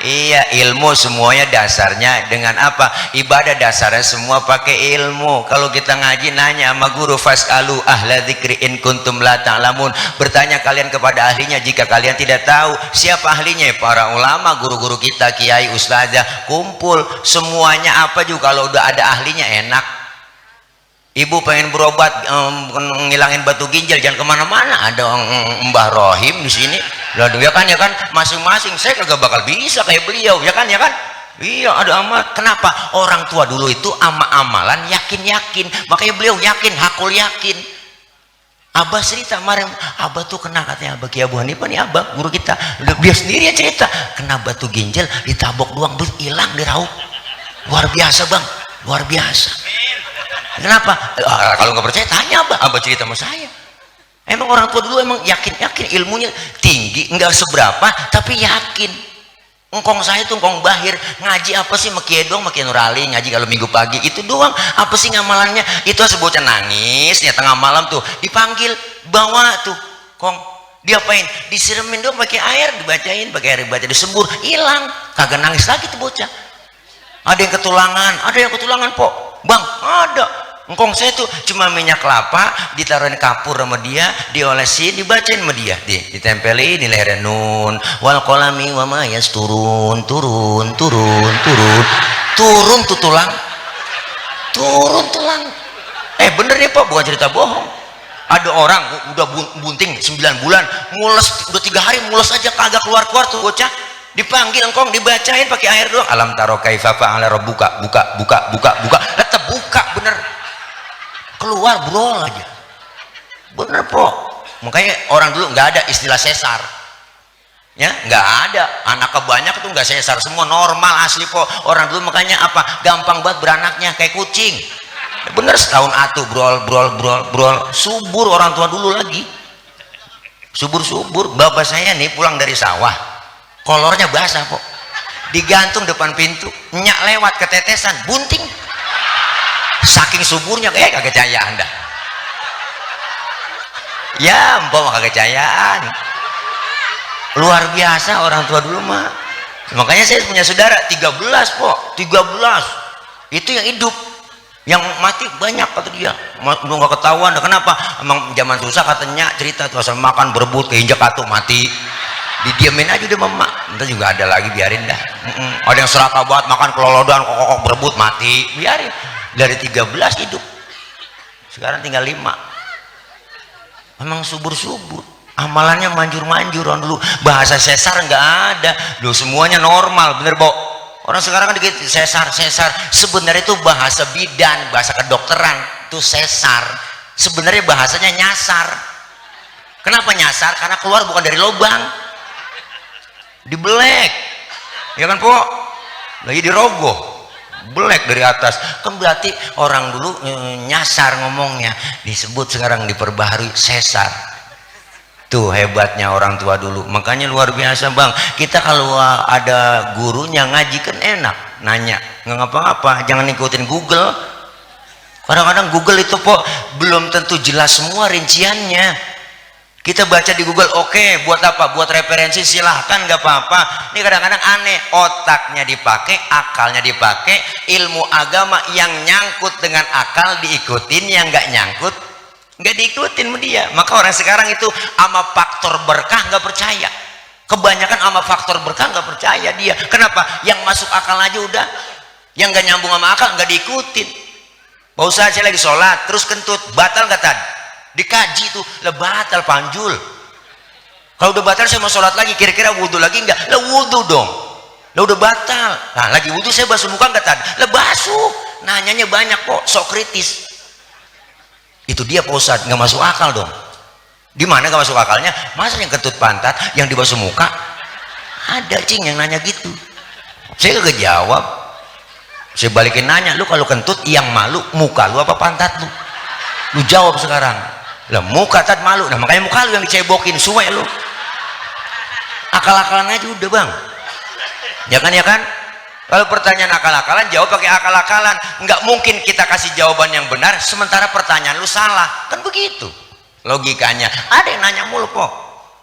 Iya, ilmu semuanya dasarnya dengan apa? Ibadah dasarnya semua pakai ilmu. Kalau kita ngaji nanya sama guru, fasalu ahla dzikri in kuntum la ta'lamun. Bertanya kalian kepada ahlinya jika kalian tidak tahu. Siapa ahlinya? Para ulama, guru-guru kita, kiai, ustazah, kumpul semuanya apa juga kalau udah ada ahlinya enak. Ibu pengen berobat ngilangin batu ginjal, jangan kemana-mana, ada Mbah Rohim di sini. Lalu ya kan masing-masing. Saya kagak bakal bisa kayak beliau ya kan. Iya ada amal. Kenapa? Orang tua dulu itu amalan yakin, makanya beliau yakin, hakul yakin. Abah cerita kemarin, Abah tuh kena katanya Abah Ki Abu Hanifah nih, Abah guru kita, dia sendiri yang cerita kena batu ginjal, ditabok doang hilang, diraup. Luar biasa bang, luar biasa. Kenapa? Kalau nggak percaya tanya Abah cerita sama saya. Emang orang tua dulu emang yakin ilmunya tinggi, nggak seberapa tapi yakin. Engkong saya tuh engkong Bahir ngaji apa sih, Mekie doang, Mekie Nurali ngaji kalau minggu pagi itu doang. Apa sih ngamalannya? Itu sebocah nangis ya tengah malam tuh dipanggil, bawa tuh kong, diapain? Disiremin doang pakai air, dibacain pakai air, dibaca, disembur, hilang, kagak nangis lagi tuh bocah. Ada yang ketulangan po bang, ada. Engkong saya tuh cuma minyak kelapa ditaruhin kapur sama dia, diolesin, dibacain sama dia, ditempelin di lehernya, nun wal qalami wa ma yasturun, turun tuh tulang. Bener nih Pak, bukan cerita bohong. Ada orang udah bunting 9 bulan, mules udah 3 hari mules aja kagak keluar tuh bocah. Dipanggil engkong, dibacain pakai air doang, alam taro kaifa fa'ala rabbuka, buka tetep buka bener, keluar brol aja bener po. Makanya orang dulu nggak ada istilah sesar ya, nggak ada, anak kebanyak tuh nggak sesar, semua normal asli po orang dulu. Makanya apa, gampang banget beranaknya kayak kucing. Bener setahun atuh brol subur orang tua dulu lagi, subur. Bapak saya nih pulang dari sawah, kolornya basah kok, digantung depan pintu, nyak lewat ketetesan bunting, saking suburnya kagak kecayaan dah. Ya mpok kagak kecayaan, luar biasa orang tua dulu mah. Makanya saya punya saudara 13 kok, 13 itu yang hidup, yang mati banyak kata dia. Belum nggak ketahuan. Kenapa? Emang zaman susah katanya, cerita tuh asal makan berebut keinjak atuh mati, didiamin aja udah mama. Entar juga ada lagi, biarin dah. Ada yang serakah banget makan kelolodan kokok berebut mati, biarin. Dari 13 hidup, sekarang tinggal 5. Memang subur, amalannya manjur orang dulu. Bahasa sesar nggak ada loh, semuanya normal, bener Bo. Orang sekarang kan dikit sesar. Sebenarnya itu bahasa bidan, bahasa kedokteran itu sesar. Sebenarnya bahasanya nyasar. Kenapa nyasar? Karena keluar bukan dari lubang, dibelek, ya kan Po? Lagi dirogoh, belek dari atas. Kan berarti orang dulu nyasar ngomongnya, disebut sekarang diperbaharui sesar. Tuh hebatnya orang tua dulu. Makanya luar biasa Bang, kita kalau ada gurunya ngaji kan enak, nanya nggak ngapa-ngapa, jangan ikutin Google. Kadang-kadang Google itu Po belum tentu jelas semua rinciannya. Kita baca di Google, oke, buat apa? Buat referensi silahkan, nggak apa-apa. Ini kadang-kadang aneh, otaknya dipakai, akalnya dipakai, ilmu agama yang nyangkut dengan akal diikutin, yang nggak nyangkut nggak diikutin sama dia. Maka orang sekarang itu ama faktor berkah nggak percaya, kebanyakan ama faktor berkah nggak percaya dia. Kenapa? Yang masuk akal aja udah, yang nggak nyambung sama akal nggak diikutin. Pak Ustadz, saya lagi sholat terus kentut, batal nggak tadi? Dikaji tuh, lah batal panjul. Kalau udah batal saya mau sholat lagi, kira-kira wudhu lagi nggak? Lah wudhu dong, lah udah batal. Nah lagi wudhu saya basuh muka nggak tadi? Lah basuh. Nanyanya banyak kok, sok kritis. Itu dia Pak Ustadz, nggak masuk akal dong. Di mana nggak masuk akalnya? Masa yang kentut pantat, yang dibasuh muka? Ada cing yang nanya gitu. Saya kagak jawab. Saya balikin nanya, lu kalau kentut yang malu muka lu apa pantat lu? Lu jawab sekarang. Lah muka tad malu. Nah makanya muka lu yang dicebokin, suwe lu. Akal-akalan aja udah Bang. Ya kan? Kalau pertanyaan akal-akalan, jawab pakai akal-akalan. Nggak mungkin kita kasih jawaban yang benar sementara pertanyaan lu salah. Kan begitu logikanya. Ada yang nanya mulu kok,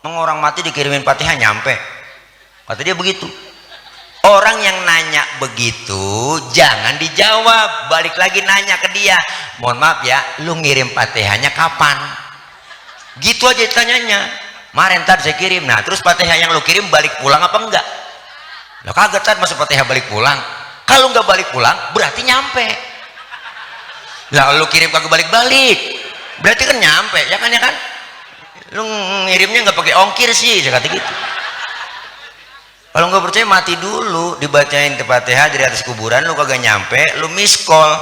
orang mati dikirimin Fatihah nyampe, kata dia begitu. Orang yang nanya begitu jangan dijawab, balik lagi nanya ke dia, mohon maaf ya, lu ngirim Fatihahnya kapan? Gitu aja tanyanya. Kemarin tadi saya kirim. Nah terus Fatihah yang lu kirim balik pulang apa enggak? Lah kagak tadi, masuk Fatihah balik pulang. Kalau nggak balik pulang berarti nyampe. Lah lu kirim kagak balik-balik berarti kan nyampe, ya kan? Lu ngirimnya nggak pakai ongkir sih, saya kata gitu. Kalau nggak percaya mati dulu, dibacain Fatihah dari atas kuburan, lu kagak nyampe, lu miss call.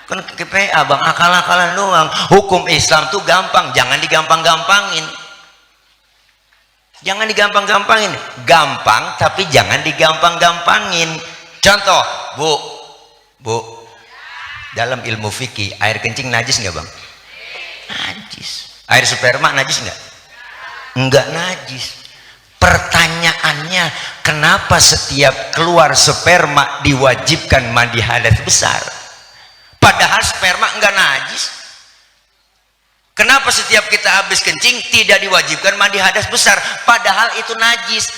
Kan KPA Bang, akal-akalan doang. Hukum Islam tuh gampang, jangan digampang-gampangin. Jangan digampang-gampangin, gampang tapi jangan digampang-gampangin. Contoh, Bu, dalam ilmu fikih air kencing najis nggak Bang? Najis. Air sperma najis nggak? Nggak najis. Pertanyaannya, kenapa setiap keluar sperma diwajibkan mandi hadas besar? Padahal sperma nggak najis. Kenapa setiap kita habis kencing tidak diwajibkan mandi hadas besar? Padahal itu najis.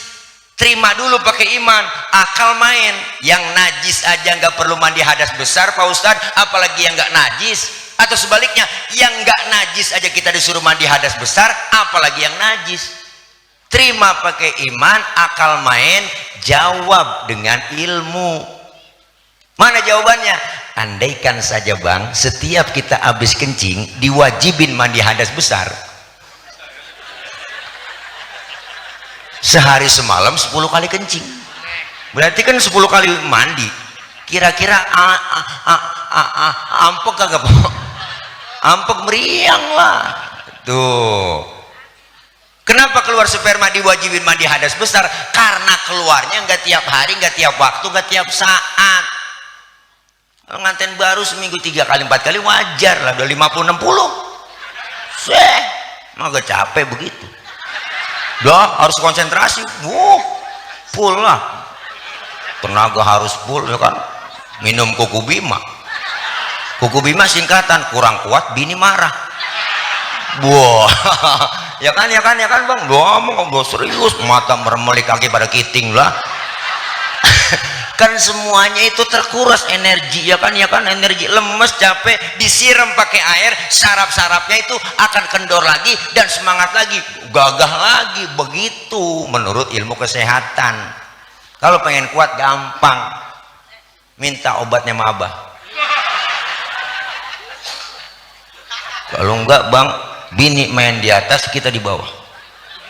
Terima dulu pakai iman, akal main. Yang najis aja nggak perlu mandi hadas besar Pak Ustadz, apalagi yang nggak najis. Atau sebaliknya, yang nggak najis aja kita disuruh mandi hadas besar, apalagi yang najis. Terima pakai iman, akal main, jawab dengan ilmu. Mana jawabannya? Andaikan saja Bang, setiap kita habis kencing diwajibin mandi hadas besar, sehari semalam 10 kali kencing, berarti kan 10 kali mandi. Kira-kira ampek kagak? Ampek meriang lah tuh. Kenapa keluar sperma diwajibin mandi hadas besar? Karena keluarnya nggak tiap hari, nggak tiap waktu, nggak tiap saat. Kalau nganten baru seminggu 3 kali 4 kali wajar lah, udah 50-60 mah gak capek begitu. Dah harus konsentrasi, full lah, tenaga harus full ya kan. Minum kuku bima singkatan kurang kuat bini marah. Wah ya kan bang, udah serius, mata meremeli, kaki pada kiting lah. Kan semuanya itu terkuras energi, ya kan energi, lemes, capek, disiram pakai air, saraf-sarafnya itu akan kendor lagi dan semangat lagi, gagah lagi. Begitu menurut ilmu kesehatan. Kalau pengen kuat gampang, minta obatnya sama abah. Kalau enggak bang, bini main di atas, kita di bawah.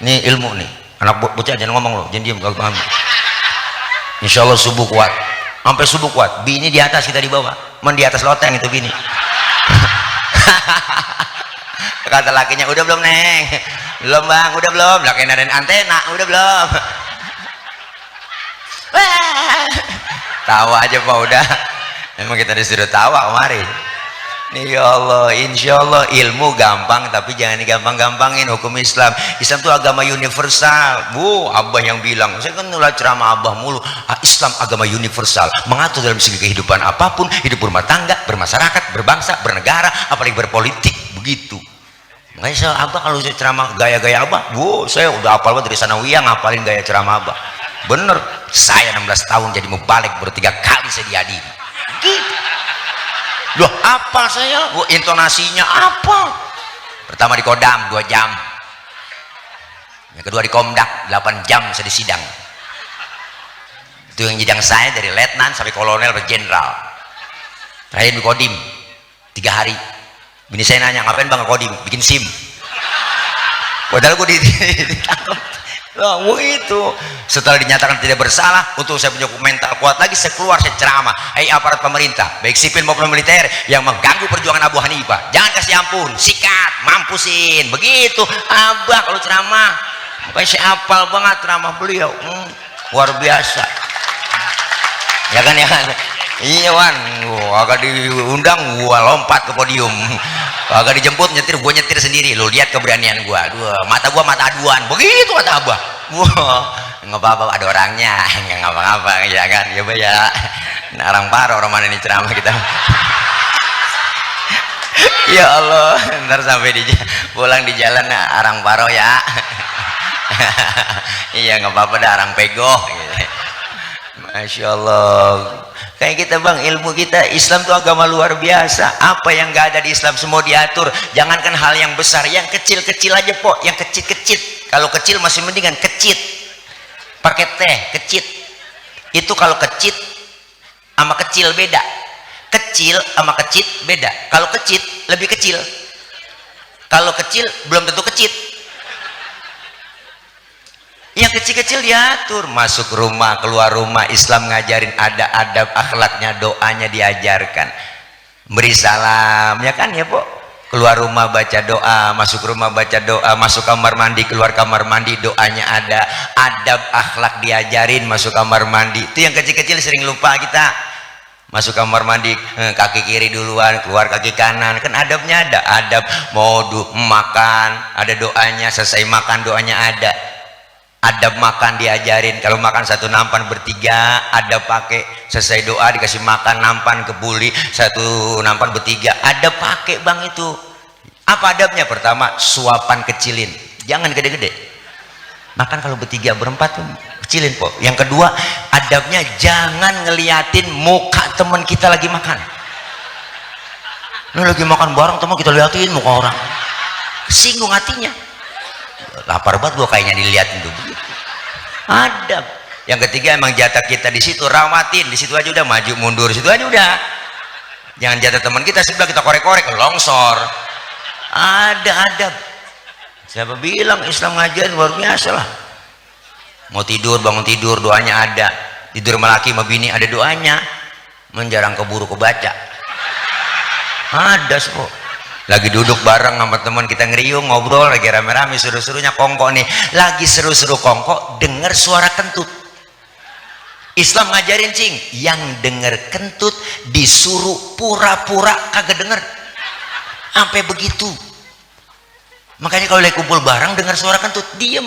Ini ilmu nih, anak bocah jangan ngomong loh, jangan diem, gak paham. Insya Allah subuh kuat, sampai subuh kuat. Bini di atas, kita di bawah. Man di atas loteng itu bini. Kata lakinya, udah belum neng? Belum bang, udah belum? Laki ada antena, udah belum? Tawa aja pak udah. Emang kita disuruh tawa kemarin. Nih ya Allah, insya Allah ilmu gampang, tapi jangan digampang-gampangin. Hukum Islam itu agama universal. Abah yang bilang, saya kan nulis ceramah abah mulu. Islam agama universal, mengatur dalam segi kehidupan apapun, hidup berumah tangga, bermasyarakat, berbangsa, bernegara, apalagi berpolitik. Begitu. Makanya saya abah kalau saya ceramah gaya-gaya abah, saya udah hafal banget dari sanawiyah ngapalin gaya ceramah abah. Bener, saya 16 tahun jadi mubalik, baru 3 kali saya dihadiri. Gitu. Loh apa saya, intonasinya apa? Pertama di Kodam 2 jam, yang kedua di Komdak 8 jam saya di sidang. Itu yang jenjang saya dari letnan sampai kolonel sampai jenderal. Terakhir di Kodim 3 hari. Bini saya nanya, ngapain bang ke Kodim? Bikin SIM. Padahal gue ditangkap. Itu setelah dinyatakan tidak bersalah, untuk saya punya mental kuat lagi, saya keluar, saya ceramah. Aparat pemerintah baik sipil maupun militer yang mengganggu perjuangan Abu Hanifah, jangan kasih ampun, sikat, mampusin. Begitu abah kalau ceramah. Makanya saya hafal banget ceramah beliau, luar biasa. Ya kan iya wan, agak diundang gua lompat ke podium, agak dijemput nyetir, gua nyetir sendiri. Lo lihat keberanian gua, mata gua mata aduan. Begitu kata abah. Nggak apa-apa, ada orangnya, nggak ngapa-ngapa ya kan. Ya bah ya, nah, orang paro orang mana nih ceramah kita. Ya Allah, ntar sampai pulang di jalan arang paro ya. Iya nggak apa-apa dah, arang pego. Masya Allah. Kayak kita bang, ilmu kita Islam itu agama luar biasa. Apa yang nggak ada di Islam semua diatur. Jangankan hal yang besar, yang kecil-kecil aja pok, yang kecil-kecil. Kalau kecil masih mendingan kecil, pakai teh kecil. Itu kalau kecil sama kecil beda. Kecil sama kecil beda. Kalau kecil lebih kecil. Kalau kecil belum tentu kecil. Yang kecil-kecil diatur, masuk rumah keluar rumah, Islam ngajarin ada adab akhlaknya, doanya diajarkan, beri salam ya kan ya pok, keluar rumah baca doa, masuk rumah baca doa, masuk kamar mandi keluar kamar mandi doanya ada, adab akhlak diajarin, masuk kamar mandi. Itu yang kecil-kecil sering lupa kita. Masuk kamar mandi kaki kiri duluan, keluar kaki kanan, kan adabnya ada, adab mau makan ada doanya, selesai makan doanya ada. Adab makan diajarin, kalau makan satu nampan bertiga, adab pakai selesai doa dikasih makan nampan kebuli satu nampan bertiga, adab pakai bang. Itu apa adabnya? Pertama, suapan kecilin, jangan gede-gede. Makan kalau bertiga berempat tuh kecilin kok. Yang kedua, adabnya jangan ngeliatin muka teman kita lagi makan. Ini lagi makan bareng teman kita liatin muka orang, singgung hatinya. Lapar banget gua kayaknya dilihatin tuh. Adab. Yang ketiga, emang jatah kita di situ, rawatin di situ aja udah, maju mundur situ aja udah. Jangan jatah teman kita sebelah kita korek-korek longsor. Ada adab. Siapa bilang Islam ngajarin luar biasa lah. Mau tidur bangun tidur doanya ada. Tidur sama laki sama bini ada doanya. Menjarang keburu kebaca. Ada kok. Lagi duduk bareng sama teman kita ngeriung ngobrol lagi rame-rame, seru-serunya kongko nih, lagi seru-seru kongko, dengar suara kentut. Islam ngajarin cing, yang denger kentut disuruh pura-pura kagak denger, sampai begitu. Makanya kalau lagi kumpul bareng dengar suara kentut, diem,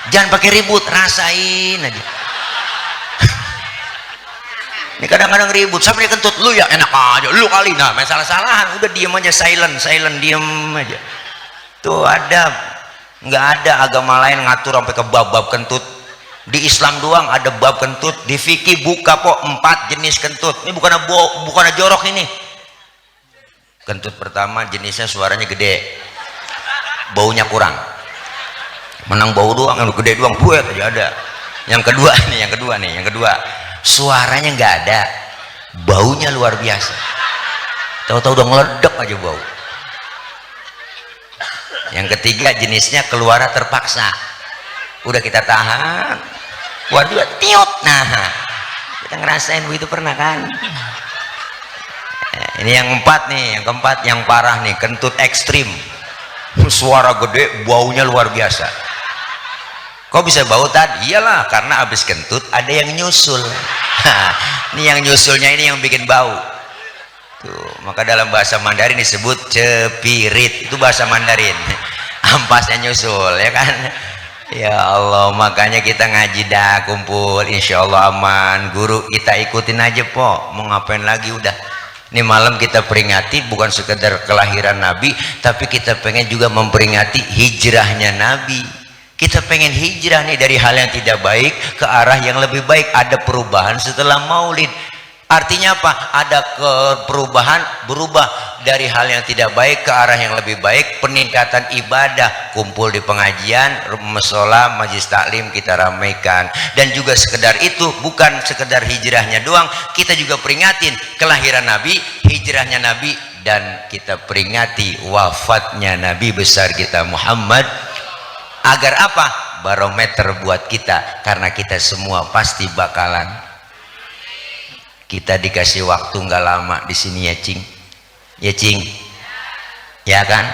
jangan pakai ribut, rasain aja. Ini kadang-kadang ribut sampai kentut, lu ya enak aja, lu kali, nah main salah-salahan, udah diem aja, silent diem aja. Tuh adab. Nggak ada agama lain ngatur sampai ke bab-bab kentut. Di Islam doang ada bab kentut. Di fikih buka kok 4 jenis kentut. Ini bukan jorok ini. Kentut pertama jenisnya suaranya gede, baunya kurang, menang bau doang, yang gede doang, buet aja ada. Yang kedua suaranya nggak ada, baunya luar biasa, tahu-tahu udah ngeledek aja bau. Yang ketiga jenisnya keluar terpaksa, udah kita tahan, waduh tiut, nah kita ngerasain begitu, pernah kan? Ini yang keempat yang parah nih, kentut ekstrim, suara gede, baunya luar biasa. Kok bisa bau tadi? Iyalah, karena habis kentut ada yang nyusul. Ini yang nyusulnya ini yang bikin bau. Tuh, maka dalam bahasa Mandarin disebut cepirit, itu bahasa Mandarin. Ampasnya nyusul, ya kan? Ya Allah, makanya kita ngaji dah, kumpul, insya Allah aman. Guru kita ikutin aja po, mau ngapain lagi udah. Ini malam kita peringati bukan sekedar kelahiran Nabi, tapi kita pengen juga memperingati hijrahnya Nabi. Kita pengen hijrah nih dari hal yang tidak baik ke arah yang lebih baik. Ada perubahan setelah maulid. Artinya apa? Ada perubahan, berubah dari hal yang tidak baik ke arah yang lebih baik, peningkatan ibadah, kumpul di pengajian, musola, majelis taklim kita ramaikan. Dan juga sekedar itu, bukan sekedar hijrahnya doang, kita juga peringatin kelahiran Nabi, hijrahnya Nabi, dan kita peringati wafatnya Nabi besar kita Muhammad. Agar apa? Barometer buat kita, karena kita semua pasti bakalan. Kita dikasih waktu nggak lama di sini ya cing, ya cing, ya kan?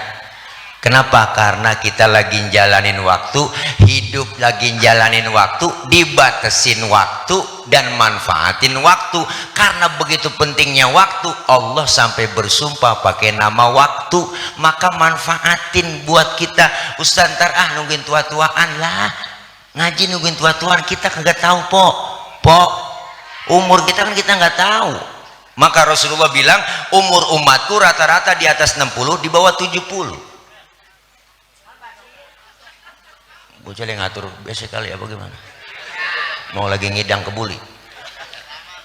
Kenapa? Karena kita lagi jalanin waktu, hidup lagi jalanin waktu, dibatasin waktu dan manfaatin waktu. Karena begitu pentingnya waktu, Allah sampai bersumpah pakai nama waktu. Maka manfaatin buat kita. Ustaz ntar nungguin tua-tuaan lah, ngaji nungguin tua-tuaan, kita kagak tahu po. Umur kita kan kita nggak tahu. Maka Rasulullah bilang umur umatku rata-rata di atas 60, di bawah 70. Bocah yang ngatur biasa kali ya, bagaimana? Mau lagi ngidang kebuli.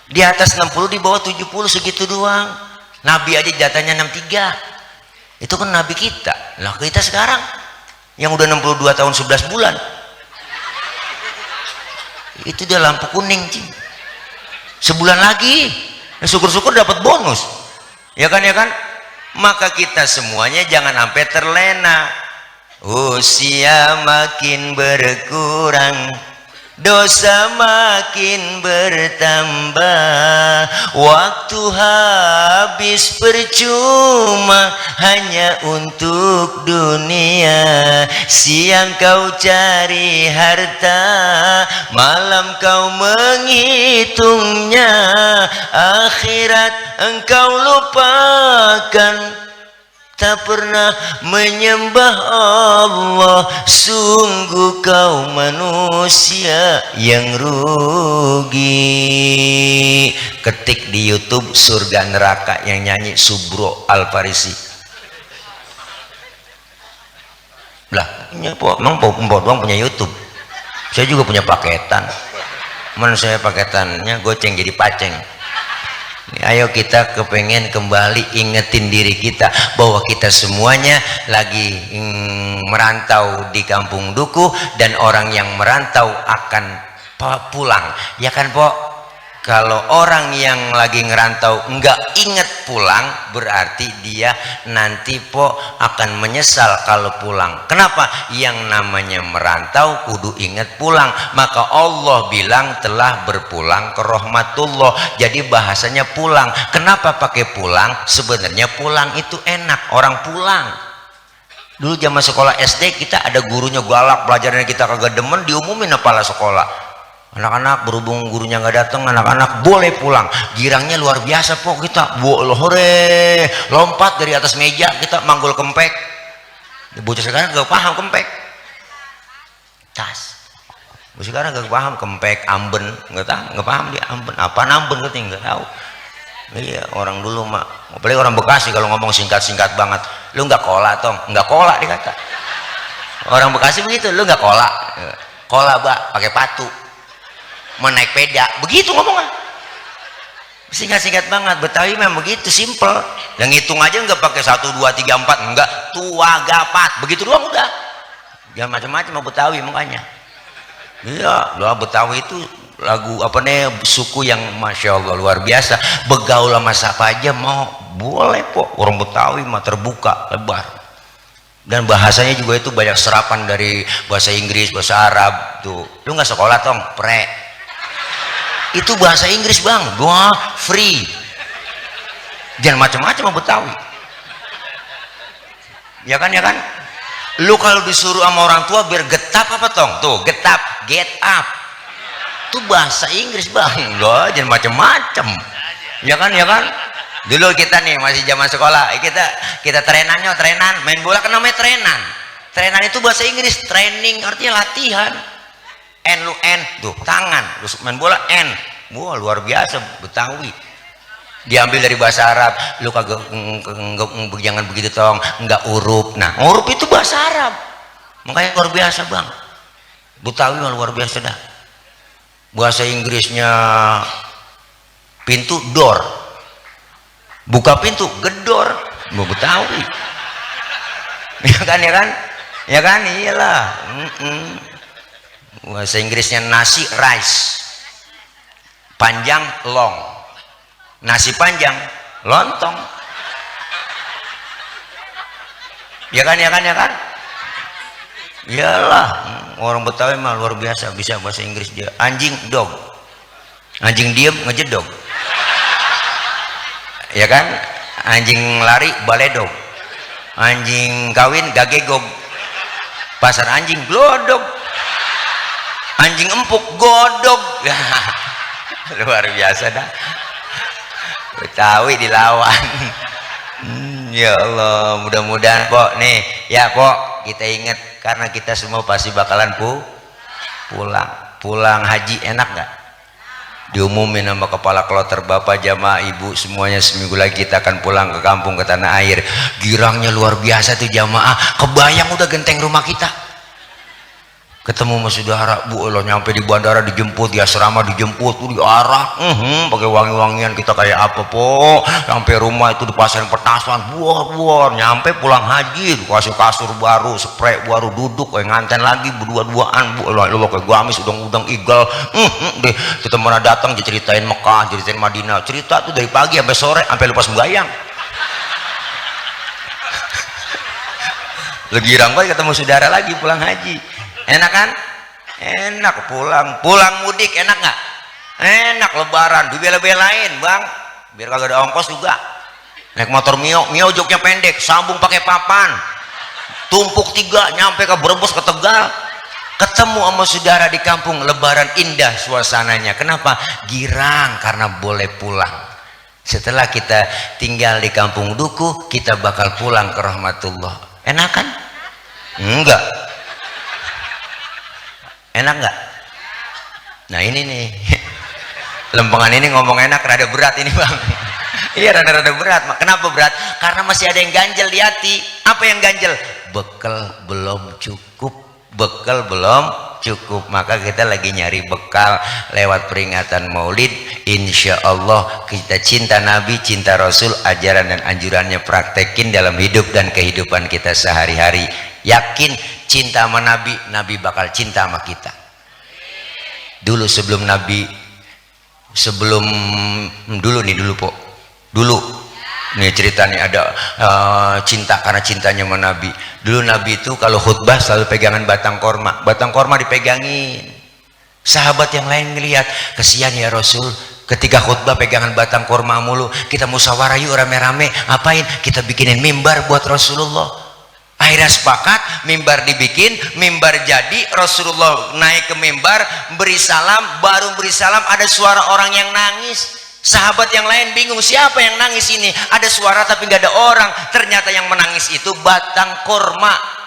Di atas 60, di bawah 70, segitu doang. Nabi aja jatahnya 63. Itu kan Nabi kita. Lah kita sekarang yang udah 62 tahun 11 bulan. Itu dia lampu kuning, cing. Sebulan lagi, syukur-syukur dapat bonus, ya kan? Maka kita semuanya jangan sampai terlena. Usia makin berkurang, dosa makin bertambah, waktu habis percuma hanya untuk dunia. Siang kau cari harta, malam kau menghitungnya, akhirat engkau lupakan, tak pernah menyembah Allah. Sungguh kau manusia yang rugi. Ketik di YouTube surga neraka yang nyanyi Subro Al-Farisi. Lah, emang Mpok doang punya YouTube. Saya juga punya paketan. Mana saya paketannya goceng jadi paceng. Ayo kita kepengen kembali ingetin diri kita bahwa kita semuanya lagi merantau di kampung duku, dan orang yang merantau akan pulang, ya kan po? Kalau orang yang lagi ngerantau nggak inget pulang, berarti dia nanti po akan menyesal kalau pulang. Kenapa? Yang namanya merantau kudu inget pulang. Maka Allah bilang telah berpulang ke rahmatullah. Jadi bahasanya pulang. Kenapa pakai pulang? Sebenarnya pulang itu enak, orang pulang. Dulu zaman sekolah SD kita ada gurunya galak, pelajarannya kita kagak demen, diumumin kepala sekolah. Anak-anak berhubung gurunya nggak datang, anak-anak boleh pulang. Girangnya luar biasa pok kita. Hore, lompat dari atas meja kita manggul kempek. Bocah sekarang gak paham kempek. Tas. Bocah sekarang gak paham kempek, amben, nggak paham dia amben. Apaan amben katanya nggak tahu. Iya, orang dulu mah, apalagi orang Bekasi kalau ngomong singkat-singkat banget. Lu nggak kola tong, nggak kola dikata. Orang Bekasi begitu, lu nggak kola. Kola bak, pakai patu. Mau naik peda, begitu ngomongnya. Singkat-singkat banget. Betawi memang begitu, simple. Yang ngitung aja nggak pakai 1, 2, 3, 4, enggak, tua gapat, begitu doang udah. Jangan macam-macam mau Betawi makanya. Iya, doa Betawi itu lagu apa nih, suku yang masya Allah luar biasa. Begaul sama siapa aja mau, boleh kok. Orang Betawi mah terbuka, lebar. Dan bahasanya juga itu banyak serapan dari bahasa Inggris, bahasa Arab tuh. Lu nggak sekolah tong, pre. Itu bahasa Inggris bang, gua free. Jangan macam-macam sama Betawi. Ya kan, ya kan. Lu kalau disuruh sama orang tua biar getap apa tong, tuh getap, get up. Itu bahasa Inggris bang, loh jangan macam-macam. Ya kan, ya kan. Dulu kita nih masih zaman sekolah, kita trenan, main bola kan namanya trenan. Trenan itu bahasa Inggris, training artinya latihan. Lu tuh tangan, terus main bola wah luar biasa Betawi. Diambil dari bahasa Arab. Lu kagak jangan begitu tong, enggak huruf. Nah huruf itu bahasa Arab, makanya luar biasa bang. Betawi mah luar biasa dah. Bahasa Inggrisnya pintu door, buka pintu gedor, mau Betawi. Ya kan, ya kan, ya kan, iyalah. Bahasa Inggrisnya nasi rice, panjang long, nasi panjang lontong. Ya kan, ya kan, ya kan. Iyalah, orang Betawi mah luar biasa bisa bahasa Inggris dia. Anjing dog, anjing diem ngejedog. Ya kan, anjing lari baledog, anjing kawin gagegog, pasar anjing glodog, anjing empuk godog. Luar biasa dah Betawi dilawan. Ya Allah, mudah-mudahan pok nih ya pok kita ingat, karena kita semua pasti bakalan pulang haji. Enak nggak diumumin sama kepala kloter, bapak, jamaah, ibu semuanya, seminggu lagi kita akan pulang ke kampung, ke tanah air. Girangnya luar biasa tuh jamaah. Kebayang udah genteng rumah kita, ketemu sama saudara, bu lo nyampe di bandara dijemput, di asrama dijemput, tuh diarak, pakai wangi-wangian kita kayak apa po, sampai rumah itu dipasang petasan, buar, nyampe pulang haji dikasih kasur baru, spray baru, duduk kayak nganten lagi berdua-duaan, bu lo kayak gamis udang-udang igal, deh kita mana datang diceritain Mekah, ceritain Madinah, cerita tuh dari pagi sampai sore sampai lupa sembahyang. Lagi girang banget ketemu saudara lagi pulang haji. Enak kan? Enak pulang mudik, enak nggak? Enak. Lebaran dibela-belain bang, biar kagak ada ongkos juga. Naik motor Mio joknya pendek, sambung pakai papan, tumpuk 3 nyampe ke Brebes, ke Tegal, ketemu sama saudara di kampung. Lebaran indah suasananya. Kenapa? Girang karena boleh pulang. Setelah kita tinggal di kampung duku, kita bakal pulang ke rahmatullah. Enak kan? Enggak. Enak nggak? Nah ini nih lempengan ini ngomong enak rada berat ini bang. Iya rada berat. Kenapa berat? Karena masih ada yang ganjel di hati. Apa yang ganjel? Bekal belum cukup. Maka kita lagi nyari bekal lewat peringatan Maulid. Insya Allah kita cinta Nabi, cinta Rasul, ajaran dan anjurannya praktekin dalam hidup dan kehidupan kita sehari-hari. Yakin cinta sama Nabi, Nabi bakal cinta sama kita. Dulu sebelum Nabi, dulu nih cerita nih ada cinta karena cintanya sama Nabi. Dulu Nabi itu kalau khutbah selalu pegangan batang korma dipegangin. Sahabat yang lain ngelihat, kesian ya Rasul, ketika khutbah pegangan batang korma mulu. Kita musyawarah yuk rame-rame, apain? Kita bikinin mimbar buat Rasulullah. Akhirnya sepakat, mimbar dibikin, mimbar jadi, Rasulullah naik ke mimbar, beri salam, baru beri salam ada suara orang yang nangis. Sahabat yang lain bingung, siapa yang nangis ini? Ada suara tapi nggak ada orang. Ternyata yang menangis itu batang korma.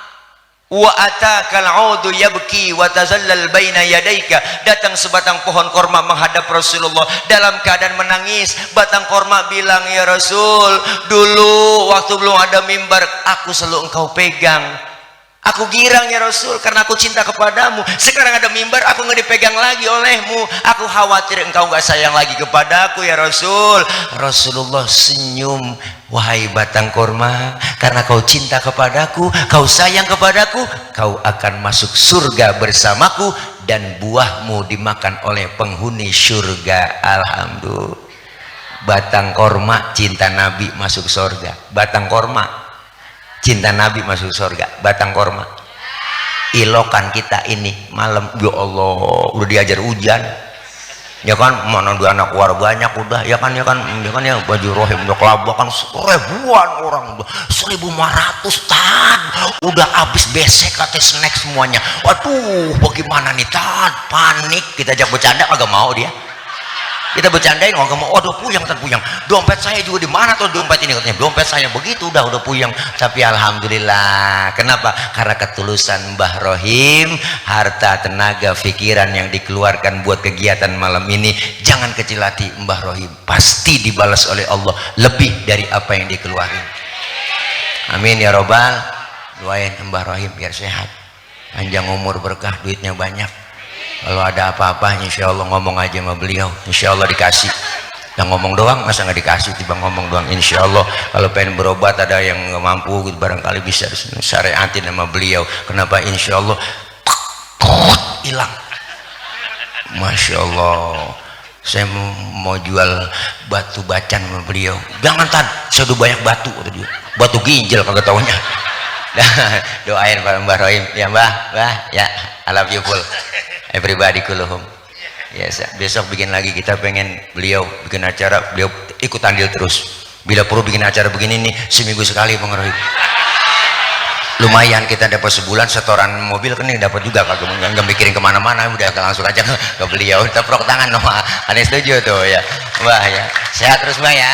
Wa atakal audu yabki wa tazallal baina yadaika. Datang sebatang pohon korma menghadap Rasulullah dalam keadaan menangis. Batang korma bilang, ya Rasul, dulu waktu belum ada mimbar aku selalu engkau pegang, aku girang ya Rasul karena aku cinta kepadamu. Sekarang ada mimbar aku nggak dipegang lagi olehmu, aku khawatir engkau nggak sayang lagi kepadaku ya Rasul. Rasulullah senyum, wahai batang korma, karena kau cinta kepadaku, kau sayang kepadaku, kau akan masuk surga bersamaku dan buahmu dimakan oleh penghuni surga. Alhamdulillah. Batang korma cinta Nabi masuk surga. Batang korma cinta Nabi masuk surga. Batang korma. Ilokan kita ini malam, ya Allah, udah diajar hujan. Ya kan, mana dua anak war banyak udah, ya kan ya baju rohim udah kelabakan ribuan orang, 1.500 tan, udah habis besek kata snack semuanya. Waduh, bagaimana nih tan? Panik, kita ajak bercanda agak mau dia. Kita bercandain, orang mau, waduh puyeng, dompet saya juga di mana tuh dompet ini, katanya dompet saya begitu, udah puyeng. Tapi alhamdulillah, kenapa? Karena ketulusan Mbah Rohim, harta, tenaga, pikiran yang dikeluarkan buat kegiatan malam ini, jangan kecil hati Mbah Rohim, pasti dibalas oleh Allah lebih dari apa yang dikeluarin. Amin ya robbal. Doain Mbah Rohim biar sehat, panjang umur, berkah, duitnya banyak. Kalau ada apa-apa insya Allah ngomong aja sama beliau, insya Allah dikasih. Yang ngomong doang masa nggak dikasih, tiba ngomong doang. Insya Allah kalau pengen berobat ada yang nggak mampu gitu, barangkali bisa syariatin sama beliau. Kenapa? Insya Allah hilang. Masya Allah, saya mau jual batu bacan sama beliau. Jangan tan, saya udah banyak batu, kata dia. Batu ginjal kagak taunya. Doain Pak Mbah Rohim ya Mbah, ya I love you full. Everybody kulluhum. Ya, besok bikin lagi, kita pengen beliau bikin acara, beliau ikut andil terus. Bila perlu bikin acara begini nih seminggu sekali Bang Rohim. Lumayan kita dapat sebulan setoran mobil kan ini dapat juga, kagak nggak mikirin kemana-mana, udah langsung aja ke beliau. Tepuk tangan dong, ada setuju tuh ya. Wah ya, sehat terus Mbak ya.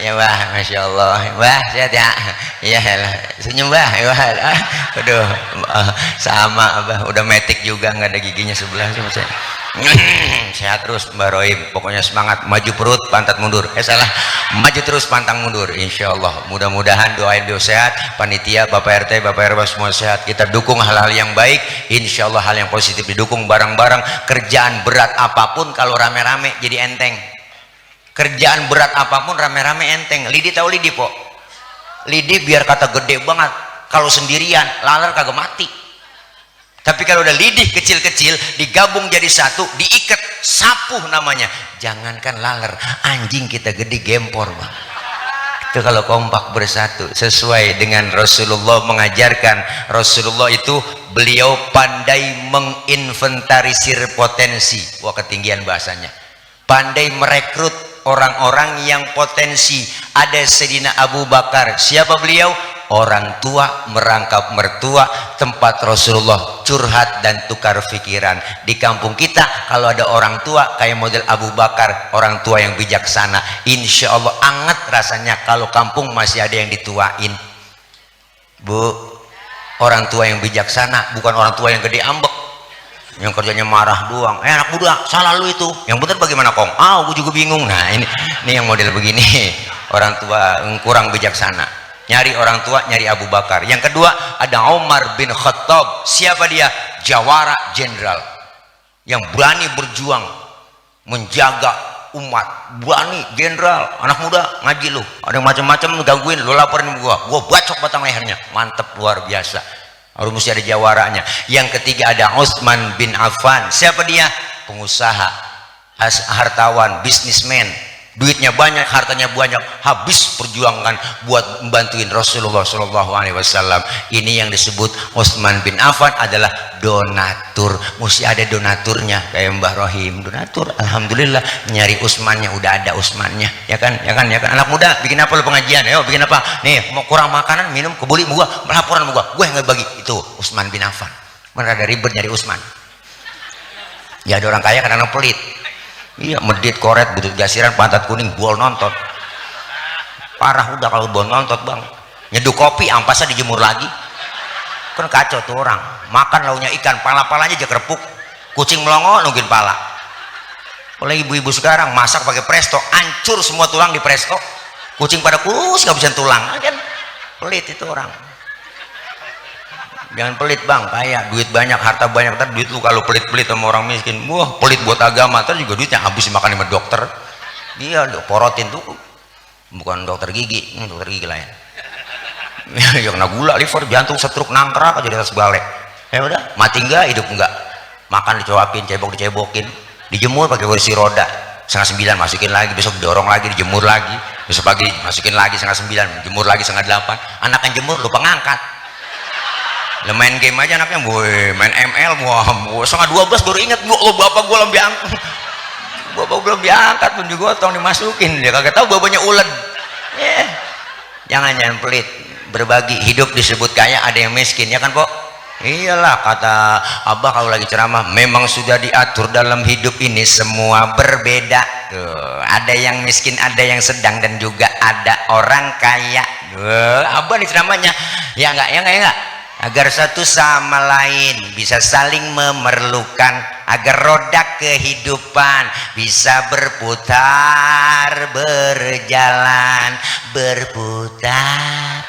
Ya Mbah, Masya Allah, Mbah sehat ya. Iya senyum Mbah. Aduh, sama Mbah, udah metik juga, nggak ada giginya sebelah sih saya. Sehat terus Mbah Rohim, pokoknya semangat, maju perut pantat mundur, salah, maju terus pantang mundur. Insya Allah, mudah-mudahan doain beliau sehat, panitia, Bapak RT, Bapak RW semua sehat. Kita dukung hal-hal yang baik, Insya Allah hal yang positif didukung bareng-bareng. Kerjaan berat apapun kalau rame-rame jadi enteng. Kerjaan berat apapun rame-rame enteng. Lidi tahu lidi po? Lidi biar kata gede banget, kalau sendirian laler kagak mati. Tapi kalau udah lidih kecil-kecil digabung jadi satu, diikat, sapuh namanya. Jangankan laler, anjing kita gede gempor bang. Itu kalau kompak bersatu sesuai dengan Rasulullah mengajarkan. Rasulullah itu beliau pandai menginventarisir potensi. Wah ketinggian bahasanya. Pandai merekrut orang-orang yang potensi. Ada Sayyidina Abu Bakar, siapa beliau? Orang tua merangkap mertua, tempat Rasulullah curhat dan tukar pikiran. Di kampung kita kalau ada orang tua kayak model Abu Bakar, orang tua yang bijaksana, insya Allah anget rasanya kalau kampung masih ada yang dituain. Bu, orang tua yang bijaksana, bukan orang tua yang gede ambek, yang kerjanya marah doang. Anak muda salah lu itu, yang bener bagaimana kong? Gue juga bingung. Nah ini yang model begini, orang tua kurang bijaksana. Nyari orang tua, nyari Abu Bakar. Yang kedua ada Umar bin Khattab. Siapa dia? Jawara jenderal yang berani berjuang menjaga umat, berani jenderal. Anak muda ngaji lu, ada macam-macam lu gangguin, lu laporin gua bacok batang lehernya. Mantep, luar biasa. Harus mesti ada jawaranya. Yang ketiga ada Utsman bin Affan. Siapa dia? Pengusaha, hartawan, bisnismen. duitnya banyak, hartanya banyak, habis perjuangan buat membantuin Rasulullah Shallallahu Alaihi Wasallam. Ini yang disebut Utsman bin Affan adalah donatur. Mesti ada donaturnya, kayak Mbah Rohim donatur. Alhamdulillah nyari Utsmannya udah ada Utsmannya, ya kan, ya kan, ya kan. Anak muda bikin apa lu pengajian? Ayo bikin apa? Nih mau kurang makanan, minum, kebuli mau gua, laporan mau gua yang nggak bagi. Itu Utsman bin Affan. Mana ada ribet nyari Utsman? Ya ada orang kaya kadang-kadang pelit. Iya, medit, koret, butut gasiran, pantat kuning, bol nonton. Parah udah kalau bol nonton bang. Nyeduh kopi, ampasnya dijemur lagi. Kan kacau tuh orang. Makan launya ikan, pala-palanya aja kerepuk. Kucing melongo nungguin pala. Oleh ibu-ibu sekarang masak pakai presto, hancur semua tulang di presto. Kucing pada kurus nggak bisa tulang, kan? Pelit itu orang. Jangan pelit bang, kaya, duit banyak, harta banyak, ntar duit lu kalau pelit-pelit sama orang miskin, wah pelit buat agama, ntar juga duitnya habis dimakan sama dokter. Dia porotin tuh, bukan dokter gigi, dokter gigi lain. Ya kena gula, liver, jantung, stroke, nangkrak aja di atas balik. Ya udah, mati enggak, hidup enggak. Makan dicuapin, cebok dicebokin, dijemur pakai kursi roda, 8:30 masukin lagi, besok didorong lagi, dijemur lagi, besok pagi masukin lagi 8:30, jemur lagi 7:30. Anak yang jemur lupa ngangkat. Lah main game aja anaknya, boy, main ML, wah, 11:30 baru inget, bu, oh, bapak gua belum diangkat, bapak belum diangkat pun juga tong dimasukin, dia kagak tahu bapaknya ulet. Jangan pelit, berbagi. Hidup disebut kaya, ada yang miskin, ya kan Pok? Iyalah, kata Abah kalau lagi ceramah, memang sudah diatur dalam hidup ini semua berbeda. Tuh, ada yang miskin, ada yang sedang, dan juga ada orang kaya. Abah nih ceramahnya, ya enggak, ya enggak, ya enggak, agar satu sama lain bisa saling memerlukan, agar roda kehidupan bisa berputar, berjalan, berputar.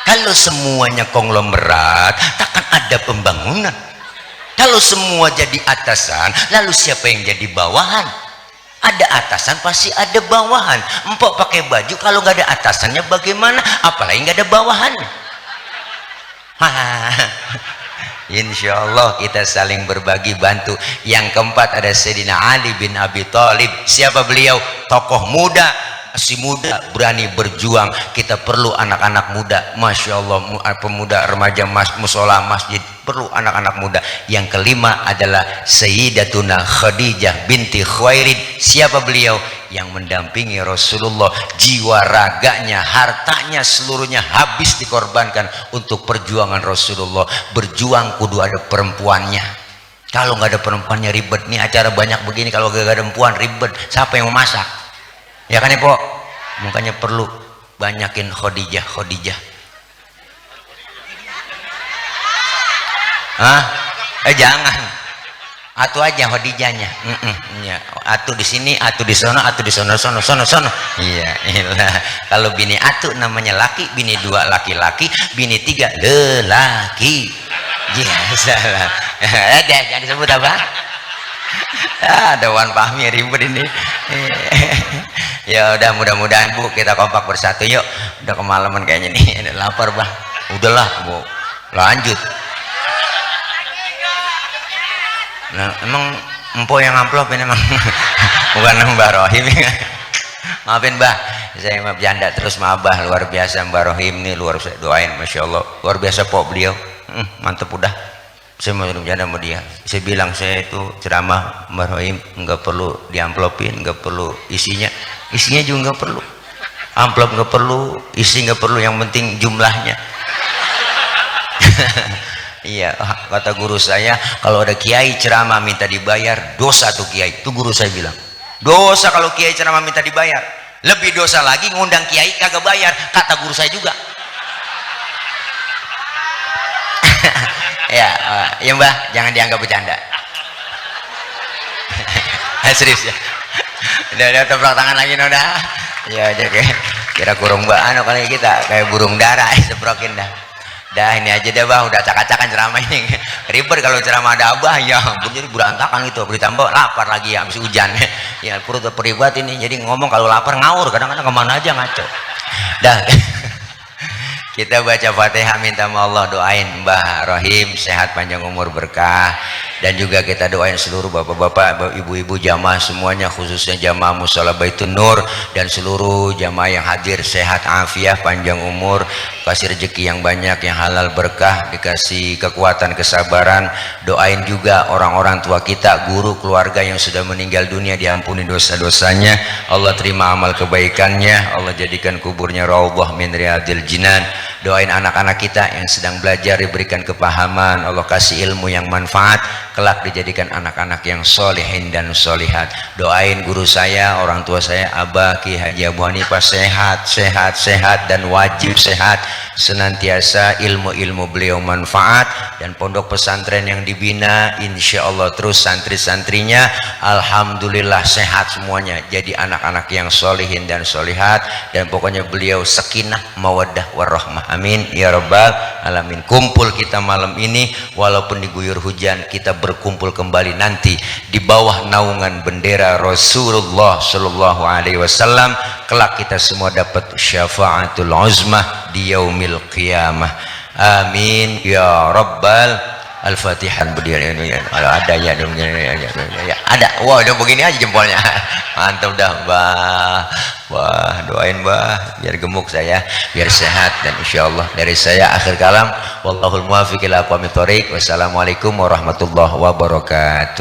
Kalau semuanya konglomerat, takkan ada pembangunan. Kalau semua jadi atasan, lalu siapa yang jadi bawahan? Ada atasan pasti ada bawahan. Empok pakai baju, kalau nggak ada atasannya bagaimana? Apalagi nggak ada bawahannya. Insya Allah kita saling berbagi bantu. Yang keempat ada Sayyidina Ali bin Abi Thalib. Siapa beliau? Tokoh muda, si muda berani berjuang. Kita perlu anak-anak muda, Masya Allah, pemuda, remaja, musola, masjid, perlu anak-anak muda. Yang kelima adalah Sayyidatuna Khadijah binti Khuwailid. Siapa beliau? Yang mendampingi Rasulullah, jiwa raganya, hartanya seluruhnya habis dikorbankan untuk perjuangan Rasulullah. Berjuang kudu ada perempuannya. Kalau nggak ada perempuannya ribet. Nih acara banyak begini, kalau nggak ada perempuan ribet. Siapa yang mau masak? Ya kan ya Pok? Makanya perlu banyakin Khadijah. Hah? Jangan. Atu aja Khadijahnya. Ya. Atu di sini, atu di sono, atu di sono. Iya. Kalau bini atu namanya laki, bini dua laki-laki, bini tiga lelaki. Iya, salah. Jangan disebut apa? Ada Wan Fahmi ribet ini. Ya udah, mudah-mudahan Bu kita kompak bersatu yuk. Udah kemalaman kayaknya nih, lapar Bang. Udahlah Bu, lanjut. Nah, emang empok yang amplopin emang bukan Mbah Rohim. Maafin Mbah, saya mah bercanda terus sama Abah. Luar biasa Mbah Rohim nih, luar biasa, doain, Masya Allah, luar biasa Pok beliau. Mantep udah. Saya mau bercanda sama dia. Saya bilang saya itu ceramah Mbah Rohim nggak perlu diamplopin, nggak perlu isinya juga nggak perlu. Amplop nggak perlu, isi nggak perlu, yang penting jumlahnya. Iya, kata guru saya, kalau ada kiai ceramah minta dibayar, dosa tuh kiai. Itu guru saya bilang, dosa kalau kiai ceramah minta dibayar. Lebih dosa lagi ngundang kiai kagak bayar, kata guru saya juga. Ya Mbah, jangan dianggap bercanda. Serius ya. Udah tepuk tangan lagi udah. Ya aja kira kurung anu kali kita kayak burung dara seprokin dah. Dah ini aja deh Bang, udah acak-acakan ceramah ini. Ribet kalau ceramah ada Abah ya, jadi berantakan gitu. Ditambah lapar lagi ya, habis hujan. Ya perut peribat ini, jadi ngomong kalau lapar ngawur, kadang-kadang kemana aja ngaco. Dah. Kita baca Fatihah, minta sama Allah, doain Mbah Rohim sehat, panjang umur, berkah. Dan juga kita doain seluruh bapak-bapak, ibu-ibu jamaah semuanya, khususnya jamaah Mushola Baitun Nur dan seluruh jamaah yang hadir sehat afiah, panjang umur, kasih rezeki yang banyak, yang halal berkah, dikasih kekuatan kesabaran. Doain juga orang-orang tua kita, guru, keluarga yang sudah meninggal dunia, diampuni dosa-dosanya, Allah terima amal kebaikannya, Allah jadikan kuburnya raudhah min riyadil jinan. Doain anak-anak kita yang sedang belajar diberikan kepahaman, Allah kasih ilmu yang manfaat, kelak dijadikan anak-anak yang solehin dan solihat. Doain guru saya, orang tua saya, Abah Ki Haji Abu Hanifah sehat, sehat, sehat, dan wajib sehat senantiasa, ilmu-ilmu beliau manfaat, dan pondok pesantren yang dibina insya Allah terus santri-santrinya alhamdulillah sehat semuanya, jadi anak-anak yang solehin dan solihat, dan pokoknya beliau sakinah mawaddah warahmah, amin ya rabbal alamin. Kumpul kita malam ini walaupun diguyur hujan, kita berkumpul kembali nanti di bawah naungan bendera Rasulullah Shallallahu Alaihi Wasallam. Kelak kita semua dapat syafaatul uzmah di yaumil qiyamah, amin ya rabbal. Al-Fatihah berdiri ini kalau ada ya, ada. Wah, udah begini aja jempolnya. Mantap dah, Mbah. Wah, doain Mbah biar gemuk saya, biar sehat, dan insyaallah dari saya akhir kalam. Wallahul muwaffiq ila aqwamit thoriq. Wassalamualaikum warahmatullahi wabarakatuh.